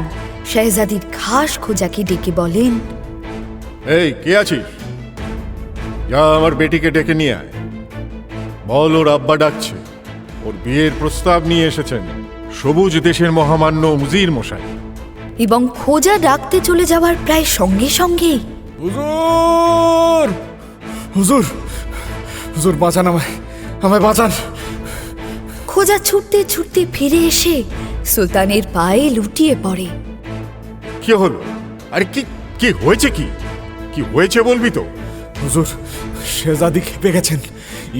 শেহজাদির খাস খোঁজাকে ডেকে বলেন, এই কে আছিস? যা আমার বেটিকে ডেকে নিয়ে আয়। বল ওর আব্বা ডাকছে, ওর বিয়ের প্রস্তাব নিয়ে এসেছেন সবুজ দেশের মহামান্য উজির মশাই। এবং খোঁজা ডাকতে চলে যাওয়ার প্রায় সঙ্গে সঙ্গেই হুজুর, হুজুর, হুজুর বাঁচান আমায়, আমায় বাঁচান। খোঁজা ছুটতে ছুটতে ফিরে এসে সুলতানের পায়ে লুটিয়ে পড়ে। কি হলো? আরে কি কি হয়েছে? কি কি হয়েছে বলবি তো? হুজুর, শেহজাদি খেপে গেছেন।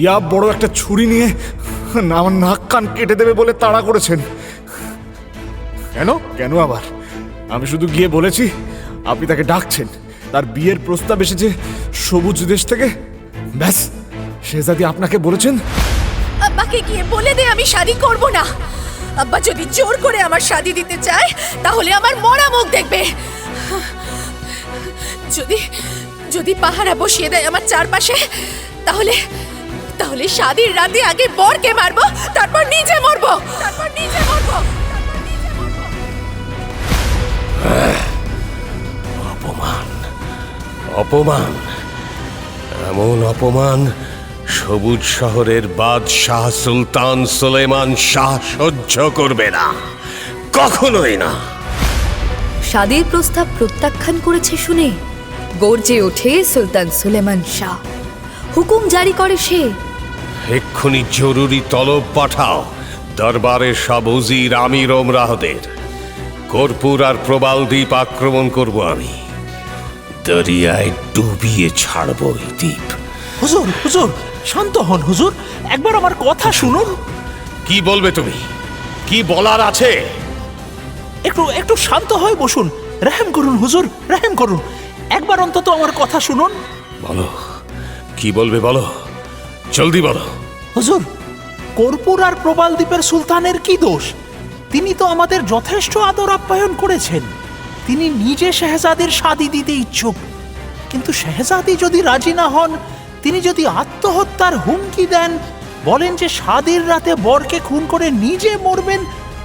ইয়া বড় একটা ছুরি নিয়ে আমার নাক কান কেটে দেবে বলে তাড়া করেছেন। কেন? কেন আবার? আমি শুধু গিয়ে বলেছি আপনি তাকে ডাকছেন, তার বিয়ের প্রস্তাব এসেছে সবুজ দেশ থেকে, ব্যাস। শেহজাদি আপনাকে বলেছেন আব্বাকে গিয়ে বলে দে আমি শাদি করব না। আব্বা যদি জোর করে আমার শাদি দিতে চায়, তাহলে আমার মরা মুখ দেখবে। যদি যদি পাহারা বসিয়ে দেয় আমার চারপাশে, তাহলে তাহলে শাদির রাতে আগে বরকে মারবো, তারপর নিজে মরবো, তারপর নিজে মরবো। অপমান, অপমান, এমন অপমান সবুজ শহরের বাদশাহ সুলতান সুলেমান শাহ সহ্য করবে না, কখনোই না। শাদির প্রস্তাব প্রত্যাখ্যান করেছে শুনে গর্জে ওঠে সুলতান সুলেমান শাহ। হুকুম জারি করে সে, এক্ষুনি জরুরি তলব পাঠাও দরবারের সব উজির আমির ওমরাহদের। কর্পূর আর প্রবাল দ্বীপ আক্রমণ করব আমি। দরিয়ায় ডুবিয়ে ছাড়বো এই দ্বীপ। হুজুর হুজুর শান্ত হন হুজুর, একবার আমার কথা শুনুন। কি বলবে তুমি? কি বলার আছে? একটু একটু শান্ত হয়ে বসুন, রহম করুন হুজুর, রহম করুন, একবার অন্তত আমার কথা শুনুন। বলো, কি বলবে বলো, জলদি বলো। হুজুর, কর্পূর আর প্রবাল দ্বীপের সুলতানের কি দোষ? তিনি তো আমাদের যথেষ্ট আদর আপ্যায়ন করেছেন। তিনি নিজে শেহজাদের শাদী দিতে ইচ্ছুক, কিন্তু শেহজাদি যদি রাজি না হন, তিনি যদি আত্মহত্যার হুমকি দেন, বলেন যে শাদীর রাতে বরকে খুন করে নিজে মরবেন,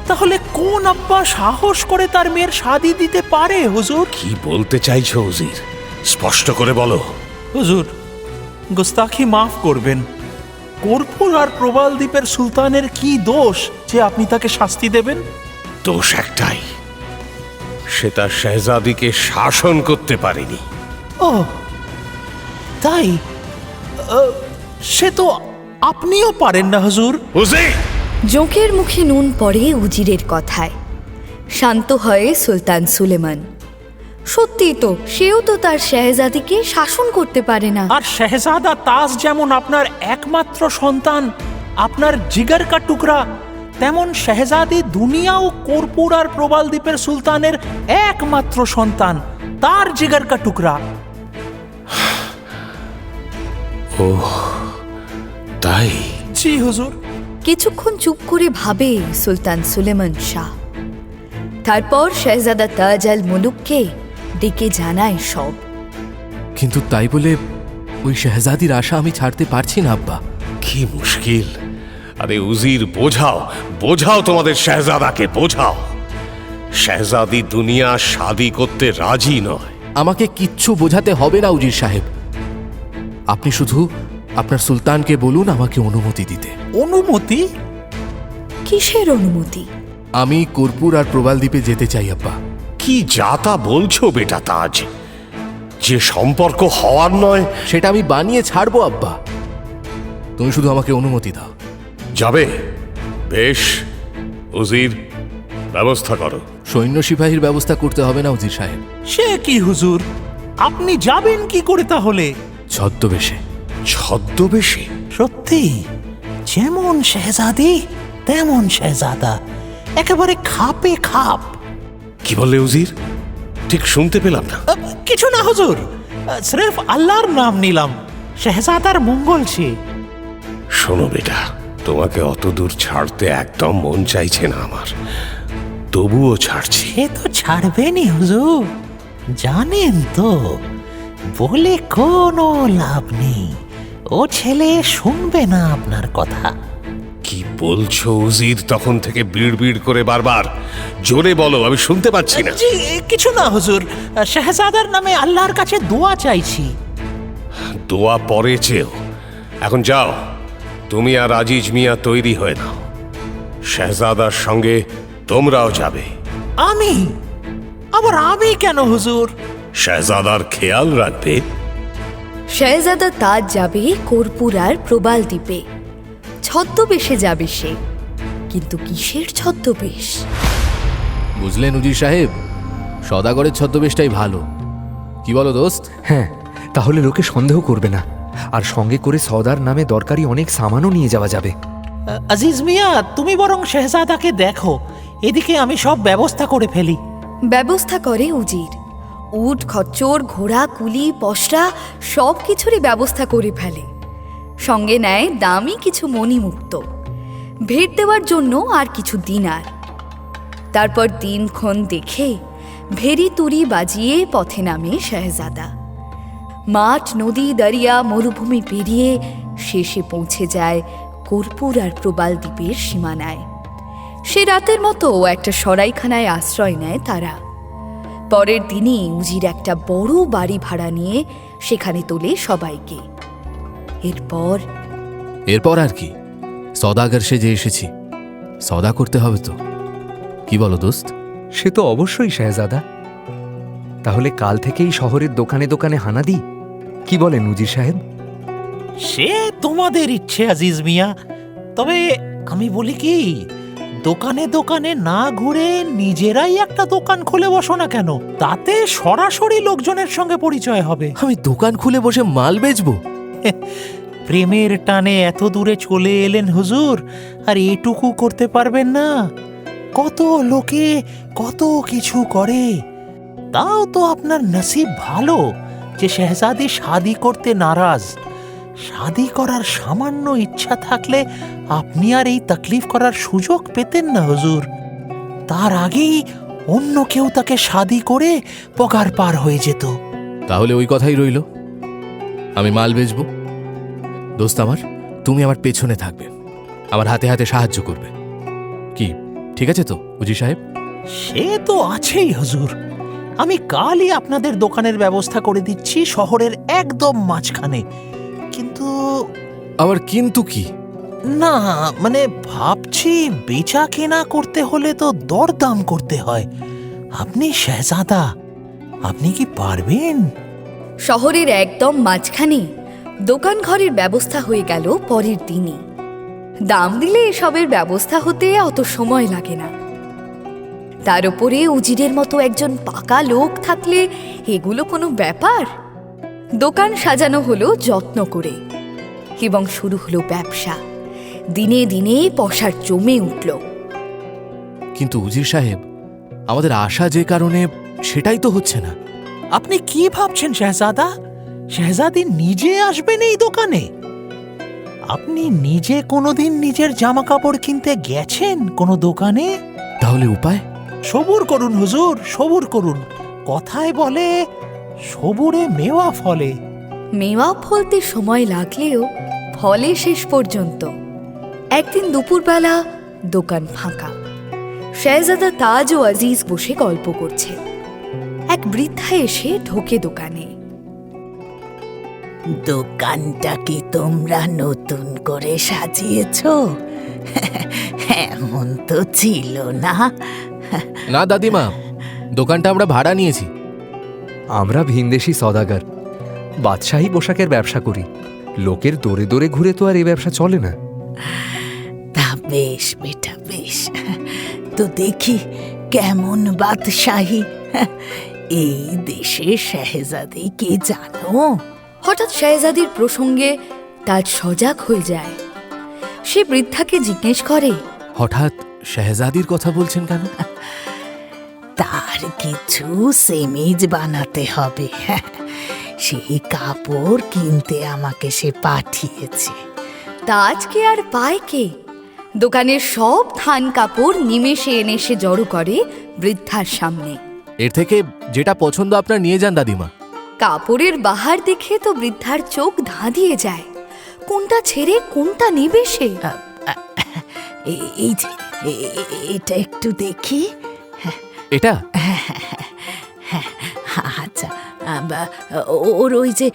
তাহলে কোন আব্বা সাহস করে তার মেয়ের শাদী দিতে পারে হুজুর? কি বলতে চাইছো উজির? স্পষ্ট করে বলো। হুজুর, গুস্তাখি মাফ করবেন। কর্পূর আর প্রবাল দ্বীপের সুলতানের কি দোষ যে আপনি তাকে শাস্তি দেবেন? দোষ একটাই, সে তার শেহজাদিকে শাসন করতে পারেনি। ও তাই? সে তো আপনিও পারেন না হুজুর। উজির! জোঁকের মুখে নুন পড়ে উজিরের কথায়। শান্ত হয় সুলতান সুলেমান। সত্যি তো, সেও তো তার শেহজাদিকে শাসন করতে পারে না। আর শেহজাদা তাজ যেমন আপনার একমাত্র সন্তান, আপনার জিগার কা টুকরা, তেমন শেহজাদি দুনিয়া ও কর্পূর আর প্রবাল দ্বীপের সুলতানের একমাত্র সন্তান, তার জিগার কা টুকরা। ও তাই? জি হুজুর। কিছুক্ষণ চুপ করে ভাবে সুলতান সুলেমান শাহ। তারপর শেহজাদা তাজ আল মুলুককে ডেকে জানায় সব। কিন্তু তাই বলে ওই শেহজাদির আশা আমি ছাড়তে পারছি না আব্বা। কি মুশকিল! আরে উজির, বোঝাও বোঝাও তোমাদের শেহজাদাকে, বোঝাও। শেহজাদি দুনিয়া শাদী করতে রাজি নয়। আমাকে কিচ্ছু বোঝাতে হবে না উজির সাহেব, আপনি শুধু আপনার সুলতানকে বলুন আমাকে অনুমতি দিতে। অনুমতি? কিসের অনুমতি? আমি কর্পূর আর প্রবাল দ্বীপে যেতে চাই আব্বা। কি যাতা বলছো বেটা তাজ? যে সম্পর্ক হওয়ার নয় সেটা আমি বানিয়ে ছাড়বো আব্বা, তুমি শুধু আমাকে অনুমতি দাও। যাবে? বেশ উজির, ব্যবস্থা করো। সৈন্য সিপাহীর ব্যবস্থা করতে হবে না উজির সাহেব। সে কি হুজুর, আপনি যাবেন কি করে তাহলে? ছদ্মবেশে। ছদ্মবেশে? সত্যি? যেমন শেহজাদি তেমন শেহজাদা, একেবারে খাপে খাপ। কি বললে উজির? ঠিক শুনতে পেলাম না। কিছু না হুজুর, স্রেফ আল্লাহর নাম নিলাম, শেহজাদার মঙ্গল সে। শোনো বেটা, তোমাকে অত দূর ছাড়তে একদম মন চাইছে না আমার, তবুও ছাড়ছি। সে তো ছাড়বেনই হুজুর, জানেন তো, বলে কোনো লাভ নেই, ও ছেলে শুনবে না আপনার কথা। কি বলছো উজির? তখন থেকে বিড় করে বারবার, জোরে বলো, আমি শুনতে পাচ্ছি না। জি কিছু না হুজুর, শেহজাদার নামে আল্লাহর কাছে দোয়া চাইছি। দোয়া পরে চেও, এখন যাও, তুমি আর আজিজ মিয়া তৈরি হয়ে নাও, শেহজাদার সঙ্গে তোমরাও যাবে। আমি? আবার আমি কেন হুজুর? শেহজাদার খেয়াল রাখবে। শেহজাদা তাজ যাবে কর্পূর আর প্রবাল দ্বীপে। ছদ্মবেশে যাবে সে, কিন্তু কিসের ছদ্মবেশ? বুঝলেন উজির সাহেব, সদাগরের ছদ্মবেশটাই ভালো। কি বলো দোস্ত? হ্যাঁ, তাহলে লোকে সন্দেহ করবে না, আর সঙ্গে করে সওদার নামে দরকারি অনেক সামানও নিয়ে যাওয়া যাবে। আজিজ মিয়া, তুমি বরং শেহজাদাকে দেখো, এদিকে আমি সব ব্যবস্থা করে ফেলি। ব্যবস্থা করে উজির। উট খচ্চর, ঘোড়া, কুলি, পশরা সব কিছুরই ব্যবস্থা করে ফেলে। সঙ্গে নেয় দামি কিছু মণিমুক্ত, ভেট দেওয়ার জন্য আর কিছু দিনার। তারপর দিনক্ষণ দেখে ভেরি তুরি বাজিয়ে পথে নামে শেহজাদা। মাঠ, নদী, দরিয়া, মরুভূমি পেরিয়ে শেষে পৌঁছে যায় কর্পূর আর প্রবাল দ্বীপের সীমানায়। সে রাতের মতো একটা সরাইখানায় আশ্রয় নেয় তারা। পরের দিনই উজির একটা বড় বাড়ি ভাড়া নিয়ে সেখানে তোলে সবাইকে। এরপর আর কি, সদাগর সে যে এসেছি, সদা করতে হবে তো। কি বলো দোস্ত? সে তো অবশ্যই শেহজাদা। তাহলে কাল থেকেই শহরের দোকানে দোকানে হানা দিই, কি বলেন উজির সাহেব? সে তোমাদের ইচ্ছে আজিজ মিয়া, তবে আমি বলি কি, দোকানে দোকানে না ঘুরে নিজেরাই একটা দোকান খুলে বসো না কেন? তাতে সরাসরি লোকজনের সঙ্গে পরিচয় হবে। আমি দোকান খুলে বসে মাল বেচবো? প্রেমের টানে এত দূরে চলে এলেন হুজুর, আর এটুকু করতে পারবেন না? কত লোকে কত কিছু করে। তাও তো আপনার নসিব ভালো যে শেহজাদি শাদি করতে নারাজ। শাদি করার সামান্য ইচ্ছা থাকলে আপনি আর এই তকলিফ করার সুযোগ পেতেন না হুজুর। তার আগেই অন্য কেউ তাকে শাদি করে পগার পার হয়ে যেত। তাহলে ওই কথাই রইল, আমি মাল বেচবো। দোস্ত আমার, তুমি আমার পেছনে থাকবে, আমার হাতে হাতে সাহায্য করবে। কি ঠিক আছে তো উজি সাহেব? সে তো আছেই হুজুর। আমি কালই আপনাদের দোকানের ব্যবস্থা করে দিচ্ছি শহরের একদম মাঝখানে। কিন্তু আবার কিন্তু কি? না মানে ভাবছি বেচা কেনা করতে হলে তো দরদাম করতে হয়। আপনি শেহজাদা, আপনি কি পারবেন? শহরের একদম মাঝখানে দোকান ঘরের ব্যবস্থা হয়ে গেল পরের দিনই। দাম দিলে এসবের ব্যবস্থা হতে অত সময় লাগে না। তার উপরে উজিরের মতো একজন পাকা লোক থাকলে এগুলো কোনো ব্যাপার। দোকান সাজানো হলো যত্ন করে এবং শুরু হলো ব্যবসা। দিনে দিনে পসার জমে উঠল। কিন্তু উজির সাহেব, আমাদের আশা যে কারণে, সেটাই তো হচ্ছে না। আপনি কি ভাবছেন শেহজাদা? শেহজাদি নিজে আসবেন এই দোকানে? আপনি নিজে কোনোদিন নিজের জামা কাপড় কিনতে গেছেন কোনো দোকানে? তাহলে উপায়? সবুর করুন হুজুর, সবুর করুন। কথায় বলে সবুরে মেওয়া ফলে। মেওয়া ফলতে সময় লাগলেও ফলে শেষ পর্যন্ত। একদিন দুপুরবেলা দোকান ফাঁকা। শেহজাদা তাজ ও আজিজ বসে গল্প করছে। এক বৃদ্ধা এসে ঢোকে দোকানে। দোকানটা কি তোমরা নতুন করে সাজিয়েছো? এমন তো ছিল না। না দাদিমা, দোকানটা আমরা ভাড়া নিয়েছি। আমরা ভিনদেশি সওদাগর, বাদশাহী পোশাকের ব্যবসা করি। লোকের দৌড়ে দৌড়ে ঘুরে তো আর এই ব্যবসা চলে না। তা বেশ বেটা বেশ, তো দেখি কেমন বাদশাহী। এই দেশের শেহজাদি কে জানো? হঠাৎ শেহজাদির প্রসঙ্গে তাজ সজাগ হয়ে যায়। সে বৃদ্ধাকে জিজ্ঞেস করে, হঠাৎ শেহজাদির কথা বলছেন কেন? তার কিছু সেমিজ বানাতে হবে। সেই কাপড় কিনতে আমাকে সে পাঠিয়েছে। তাজকে আর পায় কে? দোকানের সব থান কাপড় নিমেষে এনে সে জড়ো করে বৃদ্ধার সামনে। এর থেকে যেটা পছন্দ আপনার নিয়ে যান দাদিমা। কাপড়ের বাহার দেখে তো বৃদ্ধার চোখ ধাঁধিয়ে যায়। কোনটা ছেড়ে কোনটা নেবে সে? এই যে এটা একটু দেখি। এটা? আচ্ছা, ওর ওই যে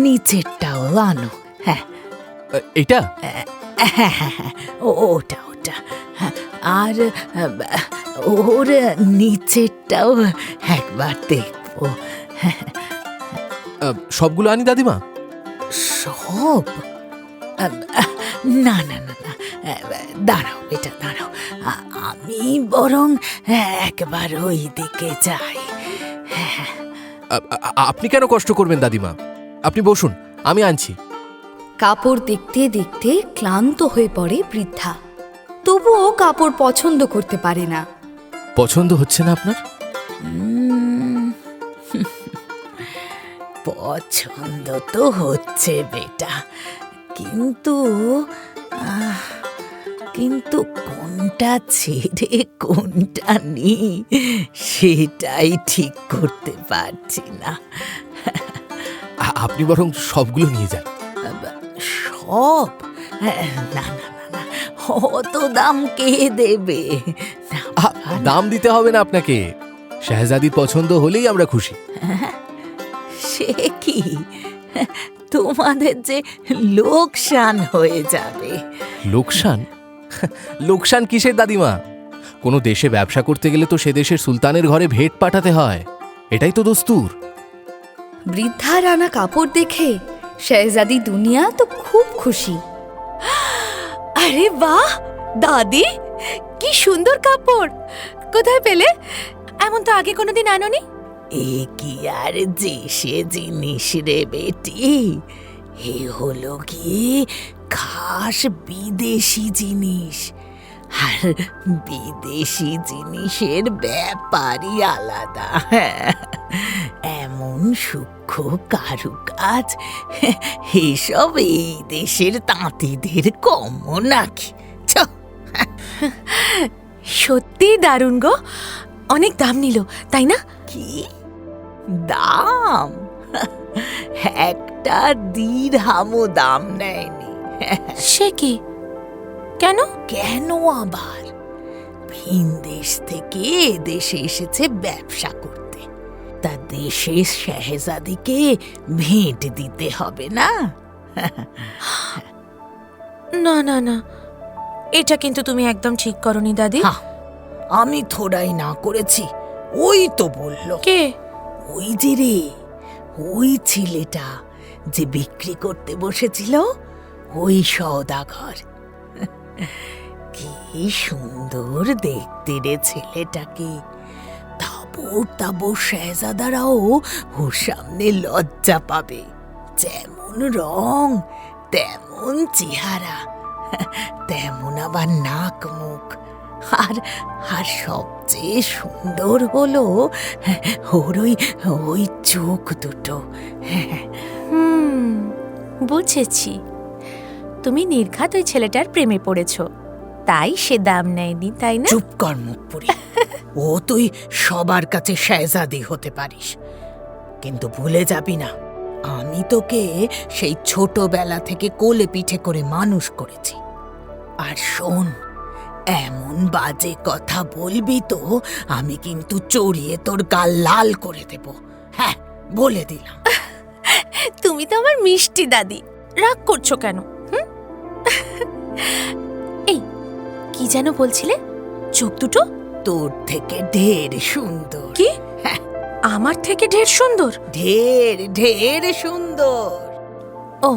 নিচেরটাও আনো। হ্যাঁ এটা? ওটা ওটা। আর ওর নিচেরটাও একবার দেখবো। সবগুলো আনি দাদিমা? সব? না না না না, দাঁড়াও বেটা দাঁড়াও, আমি বরং একবার ওই দিকে যাই। আপনি কেন কষ্ট করবেন দাদিমা? আপনি বসুন, আমি আনছি। কাপড় দেখতে দেখতে ক্লান্ত হয়ে পড়ে বৃদ্ধা। তবুও কাপড় পছন্দ করতে পারে না। পছন্দ হচ্ছে না আপনার? পছন্দ তো হচ্ছে বেটা, কিন্তু কিন্তু কোনটা ছেড়ে কোনটা নিই সেটাই ঠিক করতে পারছি না। আপনি বরং সবগুলো নিয়ে যান। সব? না না না না, অত দাম কে দেবে? দাম দিতে হবে না আপনাকে, শেহজাদির পছন্দ হলেই আমরা খুশি। সে কি, তোমাদের যে লোকসান হয়ে যাবে। লোকসান? লোকসান কিসের দাদিমা? কোনো দেশে ব্যবসা করতে গেলে তো সে দেশের সুলতানের ঘরে ভেট পাঠাতে হয়, এটাই তো দস্তুর। বৃদ্ধার আনা কাপড় দেখে শেহজাদি দুনিয়া তো খুব খুশি। আরে বাহ দাদি, কি সুন্দর কাপড়, কোথায় পেলে? এমন তো আগে কোনোদিন আনোনি। এ কি আর যে সে জিনিস রে বেটি, এ হলো কি খাস বিদেশি জিনিস, আর বিদেশি জিনিসের ব্যাপারই আলাদা। এমন সূক্ষ্ম কারুকাজ এসব এই দেশের তাঁতিদের কম নাকি? সত্যি দারুণ গো, অনেক দাম নিল তাই না? কি দাম? একটা দিরহামও দাম নেয়নি। সে কি? কেন? কেন আবার? ভিন দেশ থেকে দেশে এসেছে ব্যবসা করতে, তা দেশের শাহজাদিকে ভেট দিতে হবে না? না না না, এটা কিন্তু তুমি একদম ঠিক করনি দাদি। আমি থোড়াই না করেছি, ওই তো বললো। কে? ওই যে রে, ওই ছেলেটা যে বিক্রি করতে বসেছিল, ওই সওদাগর। কি সুন্দর দেখতে রে ছেলেটাকে। তাবড় তাবড় শাহজাদারাও ওর সামনে লজ্জা পাবে। যেমন রং তেমন চেহারা, তেমন আবার নাক মুখ, আর আর সবচেয়ে সুন্দর হলো ওর ওই চোখ দুটো। বুঝেছি, তুমি নির্ঘাত ওই ছেলেটার প্রেমে পড়েছো, তাই সে দাম নেয়নি, তাই না? চুপ কর মুখ পুরি। ও তুই সবার কাছে শাহজাদি হতে পারিস, কিন্তু ভুলে যাবি না আমি তোকে সেই ছোটবেলা থেকে কোলে পিঠে করে মানুষ করেছি। আর শোন, এমন বাজে কথা বলবি তো আমি কিন্তু চড়িয়ে তোর গাল লাল করে দেব। হ্যাঁ, বলে দিলাম। তুমি তো আমার মিষ্টি দাদি, রাগ করছো কেন? এই কি যেন বলছিলে? চোখ দুটো তোর থেকে ঢের সুন্দর। কি? আমার থেকে ঢের সুন্দর? ঢের ঢের সুন্দর। ও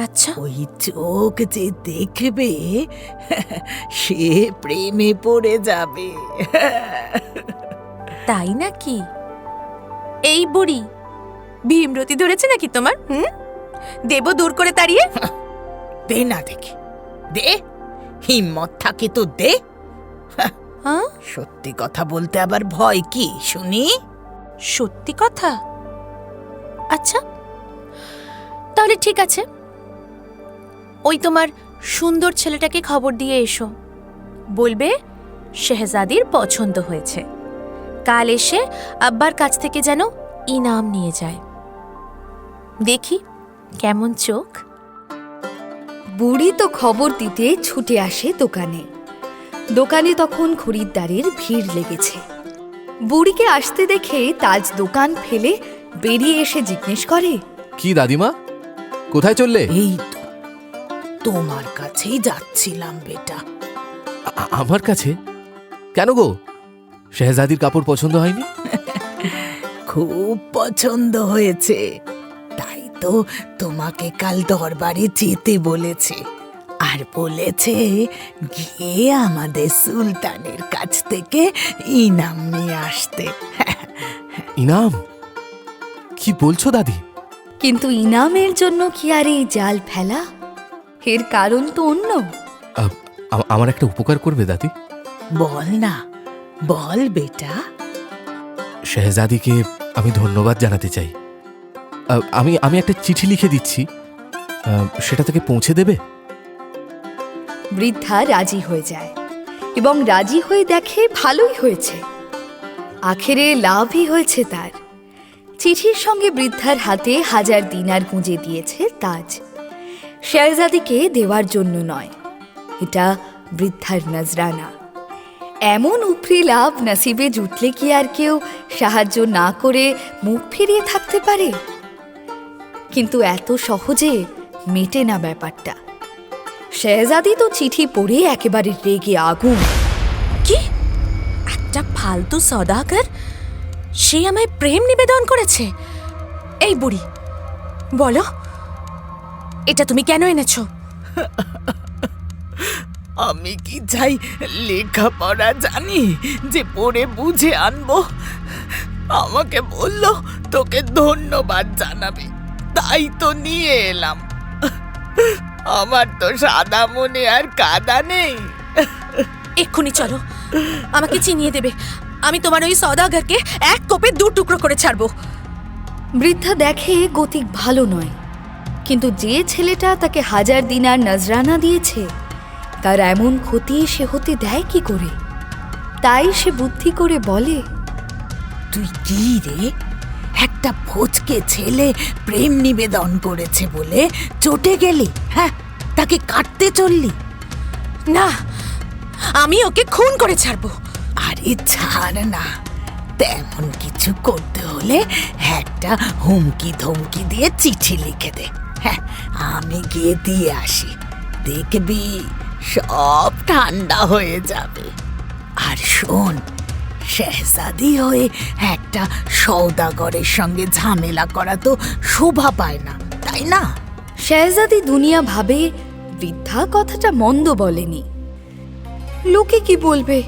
আচ্ছা। ওই চোখ যে দেখবে সে প্রেমে পড়ে যাবে। তাই নাকি? এই বুড়ি ভীমরতি ধরেছে নাকি তোমার? দেব দূর করে তাড়িয়ে? দে না দেখি, দে, হিম্মত থাকে তো দে। সত্যি কথা বলতে আবার ভয় কি শুনি? সত্যি কথা? আচ্ছা তাহলে ঠিক আছে, ওই তোমার সুন্দর ছেলেটাকে খবর দিয়ে এসো, বলবে শেহজাদির পছন্দ হয়েছে, কাল এসে আব্বার কাছ থেকে যেন ইনাম নিয়ে যায়। দেখি কেমন চোখ। বুড়ি তো খবর দিতে ছুটে আসে দোকানে। দোকানে তখন খরিদ্দারের ভিড় লেগেছে। বুড়িকে আসতে দেখে তাজ দোকান ফেলে বেরিয়ে এসে জিজ্ঞেস করে, কি দাদিমা, কোথায় চললে? এই তো তোমার কাছেই যাচ্ছিলাম বেটা। আমার কাছে? কেন গো, শেহজাদির কাপড় পছন্দ হয়নি? খুব পছন্দ হয়েছে, তাই তো তোমাকে কাল দরবারে যেতে বলেছে, আর বলেছে গিয়ে আমাদের সুলতানের কাছ থেকে ইনাম নিয়ে আসতে। ইনাম? কি বলছো দাদি? কিন্তু ইনামের জন্য কি আর এই জাল ফেলা? এর কারণ তো অন্য। আমার একটা উপকার করবে দাদি? বল না, বল বেটা। শেহজাদিকে আমি ধন্যবাদ জানাতে চাই। আমি একটা চিঠি লিখে দিচ্ছি, সেটা থেকে পৌঁছে দেবে? বৃদ্ধা রাজি হয়ে যায় এবং রাজি হয়ে দেখে ভালোই হয়েছে, আখেরে লাভই হয়েছে তার। চিঠির সঙ্গে বৃদ্ধার হাতে 1000 দিনার গুঁজে দিয়েছে তাজ। শেহজাদিকে দেওয়ার জন্য নয়, এটা বৃদ্ধার নজরানা। এমন উপরি লাভ নসিবে জুটলে কি আর কেউ সাহায্য না করে মুখ ফিরিয়ে থাকতে পারে? কিন্তু এত সহজে মেটে না ব্যাপারটা। শেহজাদি তো চিঠি পড়ে একেবারে রেগে আগুন। কি একটা ফালতু সওদাগর, সে আমায় প্রেম নিবেদন করেছে? এই বুড়ি বলো, এটা তুমি কেন এনেছো? আমি কি চাই লেখাপড়া জানি যে পড়ে বুঝে আনবো? আমাকে বলল তোকে ধন্যবাদ জানাবে, তাই তো নিয়ে এলাম। আমার তো সাদা মনে আর কাদা নেই। এক্ষুনি চলো, আমাকে চিনিয়ে দেবে। আমি তোমার ওই সওদাগরকে এক কোপে 2 টুকরো করে ছাড়বো। বৃদ্ধা দেখে গতিক ভালো নয়, কিন্তু যে ছেলেটা তাকে 1000 দিনার নজরানা দিয়েছে তার এমন ক্ষতি সে হতে দেয় কি করে? তাই সে বুদ্ধি করে বলে, তুই কি রে, একটা ফচকে ছেলে প্রেম নিবেদন করেছে বলে চটে গেলি? হ্যাঁ, তাকে কাটতে চললি? না, আমি ওকে খুন করে ছাড়বো। আরে ছাড় না, তেমন কিছু করতে হলে একটা হুমকি ধমকি দিয়ে চিঠি লিখে দে। হ্যাঁ, আমি গিয়ে দিয়ে আসি, দেখবি সব ঠান্ডা হয়ে যাবে। আর শোন, শেহজাদি হয়ে একটা সওদাগরের সঙ্গে ঝামেলা করা তো শোভা পায় না, তাই না? শেহজাদি দুনিয়া ভাবে বৃদ্ধা কথাটা মন্দ বলেনি। লোকে কি বলবে,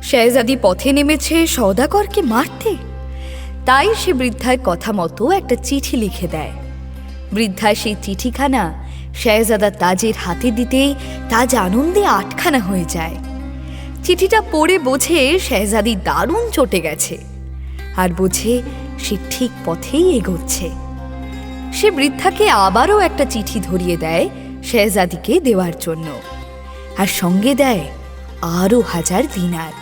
শেহজাদি পথে নেমেছে সওদাগরকে মারতে। তাই সে বৃদ্ধার কথা মতো একটা চিঠি লিখে দেয়। বৃদ্ধা সেই চিঠিখানা শেহজাদা তাজের হাতে দিতেই তাজ আনন্দে 8খানা হয়ে যায়। চিঠিটা পড়ে বোঝে শেহজাদি দারুণ চটে গেছে, আর বোঝে সে ঠিক পথেই এগোচ্ছে। সে বৃদ্ধাকে আবারও একটা চিঠি ধরিয়ে দেয় শেহজাদিকে দেওয়ার জন্য, আর সঙ্গে দেয় আরো 1000 দিনার।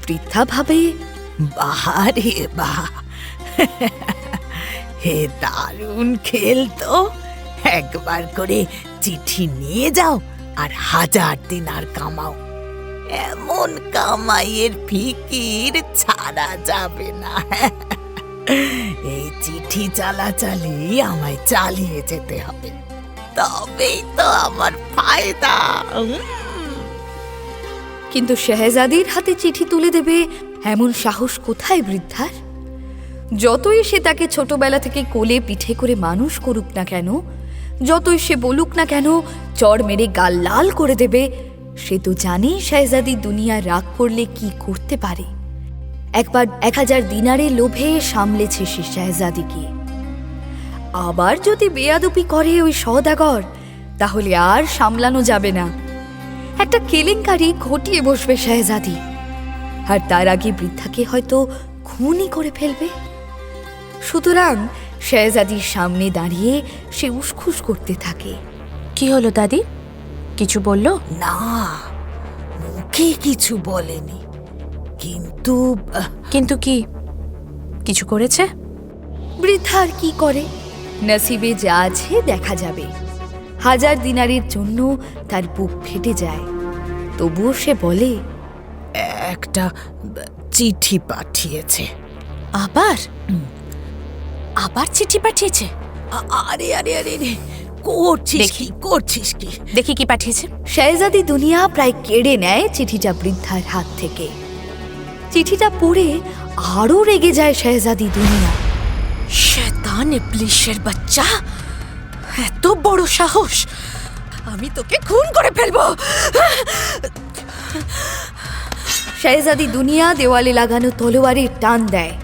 বৃদ্ধা ভাবে, বাহারে বাহ, হে দারুণ খেল তো। একবার করে চিঠি নিয়ে যাও আর 1000 দিনার কামাও। এমন কামাইয়ের ফিকির ছাড়া যাবে না। এই চিঠি চালাচালি আমায় চালিয়ে যেতে হবে, তবেই তো আমার ফায়দা। কিন্তু শেহজাদির হাতে চিঠি তুলে দেবে এমন সাহস কোথায় বৃদ্ধার? যতই সে তাকে ছোটবেলা থেকে কোলে পিঠে করে মানুষ করুক না কেন, যতই সে বলুক না কেন চড় মেরে গাল লাল করে দেবে, সে তো জানে শেহজাদি দুনিয়া রাগ করলে কি করতে পারে। একবার 1000 দিনারের লোভে সামলেছে সে শেহজাদিকে। আবার যদি বেয়াদবি করে ওই সওদাগর, তাহলে আর সামলানো যাবে না। একটা কেলেঙ্কারি ঘটিয়ে বসবে শেহজাদি, আর তার আগে বৃদ্ধাকে হয়তো খুনই করে ফেলবে। সুতরাং শেহজাদির সামনে দাঁড়িয়ে সে উসখুস করতে থাকে। কি হলো দাদি, কিছু বললো? না, মুখে কিছু বলেনি, কিন্তু কিন্তু কি কিছু করেছে? বৃদ্ধা আর কি করে, নসিবে যা আছে দেখা যাবে। 1000 দিনারের জন্য তার বুক ফেটে যায়, তবুও সে বলে, একটা চিঠি পাঠিয়েছে। আবার আবার চিঠি পাঠিয়েছে? আরে আরে আরে রে, করছিস কি, করছিস কি? দেখি কি পাঠিয়েছে। শেহজাদি দুনিয়া প্রায় কেড়ে নেয় চিঠিটা বৃদ্ধার হাত থেকে। চিঠিটা পড়ে আরো রেগে যায় শেহজাদি দুনিয়া। শয়তান ইবলিশের বাচ্চা, এত বড় সাহস! আমি তোকে খুন করে ফেলবো। শেহজাদি দুনিয়া দেওয়ালে লাগানো তলোয়ারের টান দেয়।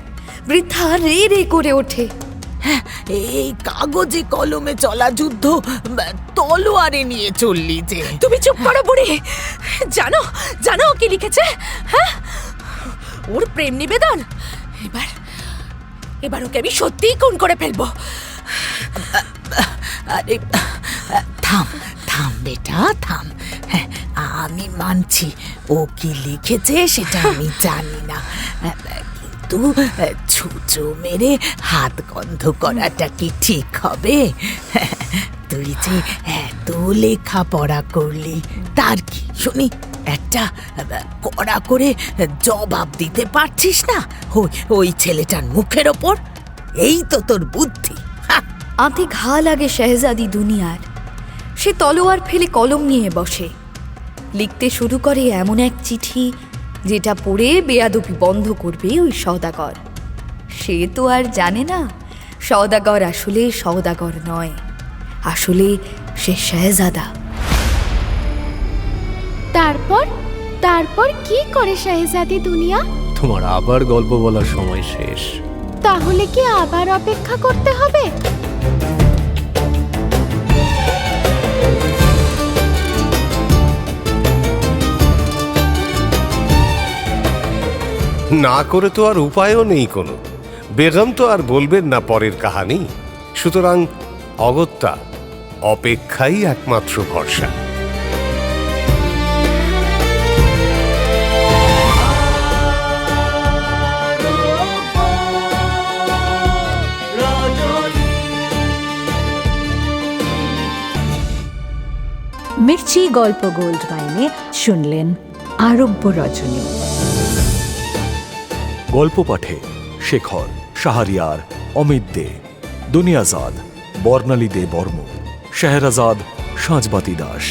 বৃদ্ধা রে রে করে ওঠে। এই কাগজে কলমে চলা যুদ্ধ তলোয়ারে নিয়ে চললি যে? তুমি চুপ করো বুড়ি। জানো জানো ও কি লিখেছে? হ্যাঁ, ওর প্রেম নিবেদন। এবার ওকে আমি সত্যিই খুন করে ফেলবো। আরে থাম থাম বেটা, থাম। হ্যাঁ, আমি মানছি ও কি লিখেছে সেটা আমি জানি না, কিন্তু ছুঁচো মেরে হাত গন্ধ করাটা কি ঠিক হবে? তুই যে এত লেখাপড়া করলি, তার কি শুনি একটা কড়া করে জবাব দিতে পারছিস না ওই ছেলেটার মুখের ওপর? এই তো তোর বুদ্ধি। আঁতে ঘা লাগে শেহজাদি দুনিয়ার। সে তলোয়ার ফেলে কলম নিয়ে বসে, লিখতে শুরু করে এমন এক চিঠি যেটা পড়ে বেয়াদবি বন্ধ করবে ওই সওদাগর। সে তো আর জানে না সওদাগর আসলে সওদাগর নয়, আসলে সে শেহজাদা। তারপর কি করে শেহজাদি দুনিয়া? তোমার আবার গল্প বলার সময় শেষ। তাহলে কি আবার অপেক্ষা করতে হবে? না করে তো আর উপায়ও নেই কোনো। বেগম তো আর বলবেন না পরের কাহানি, সুতরাং অগত্যা অপেক্ষাই একমাত্র ভরসা। মির্চি গল্প গোল্ড মাইনে শুনলেন আরব্য রজনী। গল্প পাঠে শেখর, শাহরিয়ার, অমিত দে, দুনিয়াজাদ, বর্ণালী দে বর্ম, শেহরাজাদ, সাঁজবাতি দাস,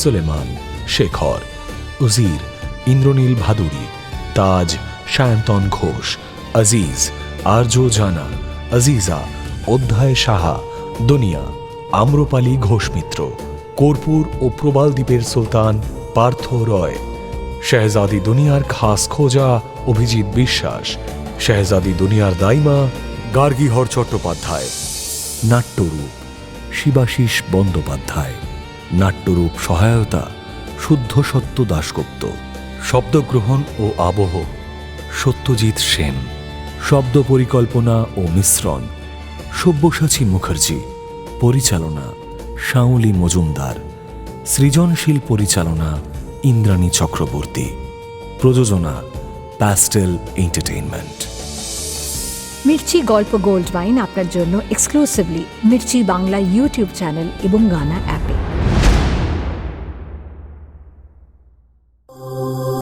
সুলেমান, শেখর, উজির, ইন্দ্রনীল ভাদুরী, তাজ, সায়ন্তন ঘোষ, আজিজ, আর্য জানা, আজিজা, অধ্যায় সাহা, দুনিয়া, আম্রপালি ঘোষ মিত্র, কর্পূর ও প্রবাল দ্বীপের সুলতান পার্থ রয়, শেহজাদি দুনিয়ার খাস খোঁজা অভিজিৎ বিশ্বাস, শেহজাদি দুনিয়ার দাইমা গার্গীহর চট্টোপাধ্যায়, নাট্যরূপ শিবাশিস বন্দ্যোপাধ্যায়, নাট্যরূপ সহায়তা শুদ্ধ সত্য দাশগুপ্ত, শব্দগ্রহণ ও আবহ সত্যজিৎ সেন, শব্দ পরিকল্পনা ও মিশ্রণ সব্যসাচী মুখার্জি, পরিচালনা শাওলি মজুমদার, সৃজনশীল পরিচালনা ইন্দ্রাণী চক্রবর্তী, প্রযোজনা প্যাস্টেল এন্টারটেইনমেন্ট। মির্চি গল্প গোল্ড মাইন আপনার জন্য exclusively Mirchi Bangla YouTube channel এবং গানা অ্যাপে।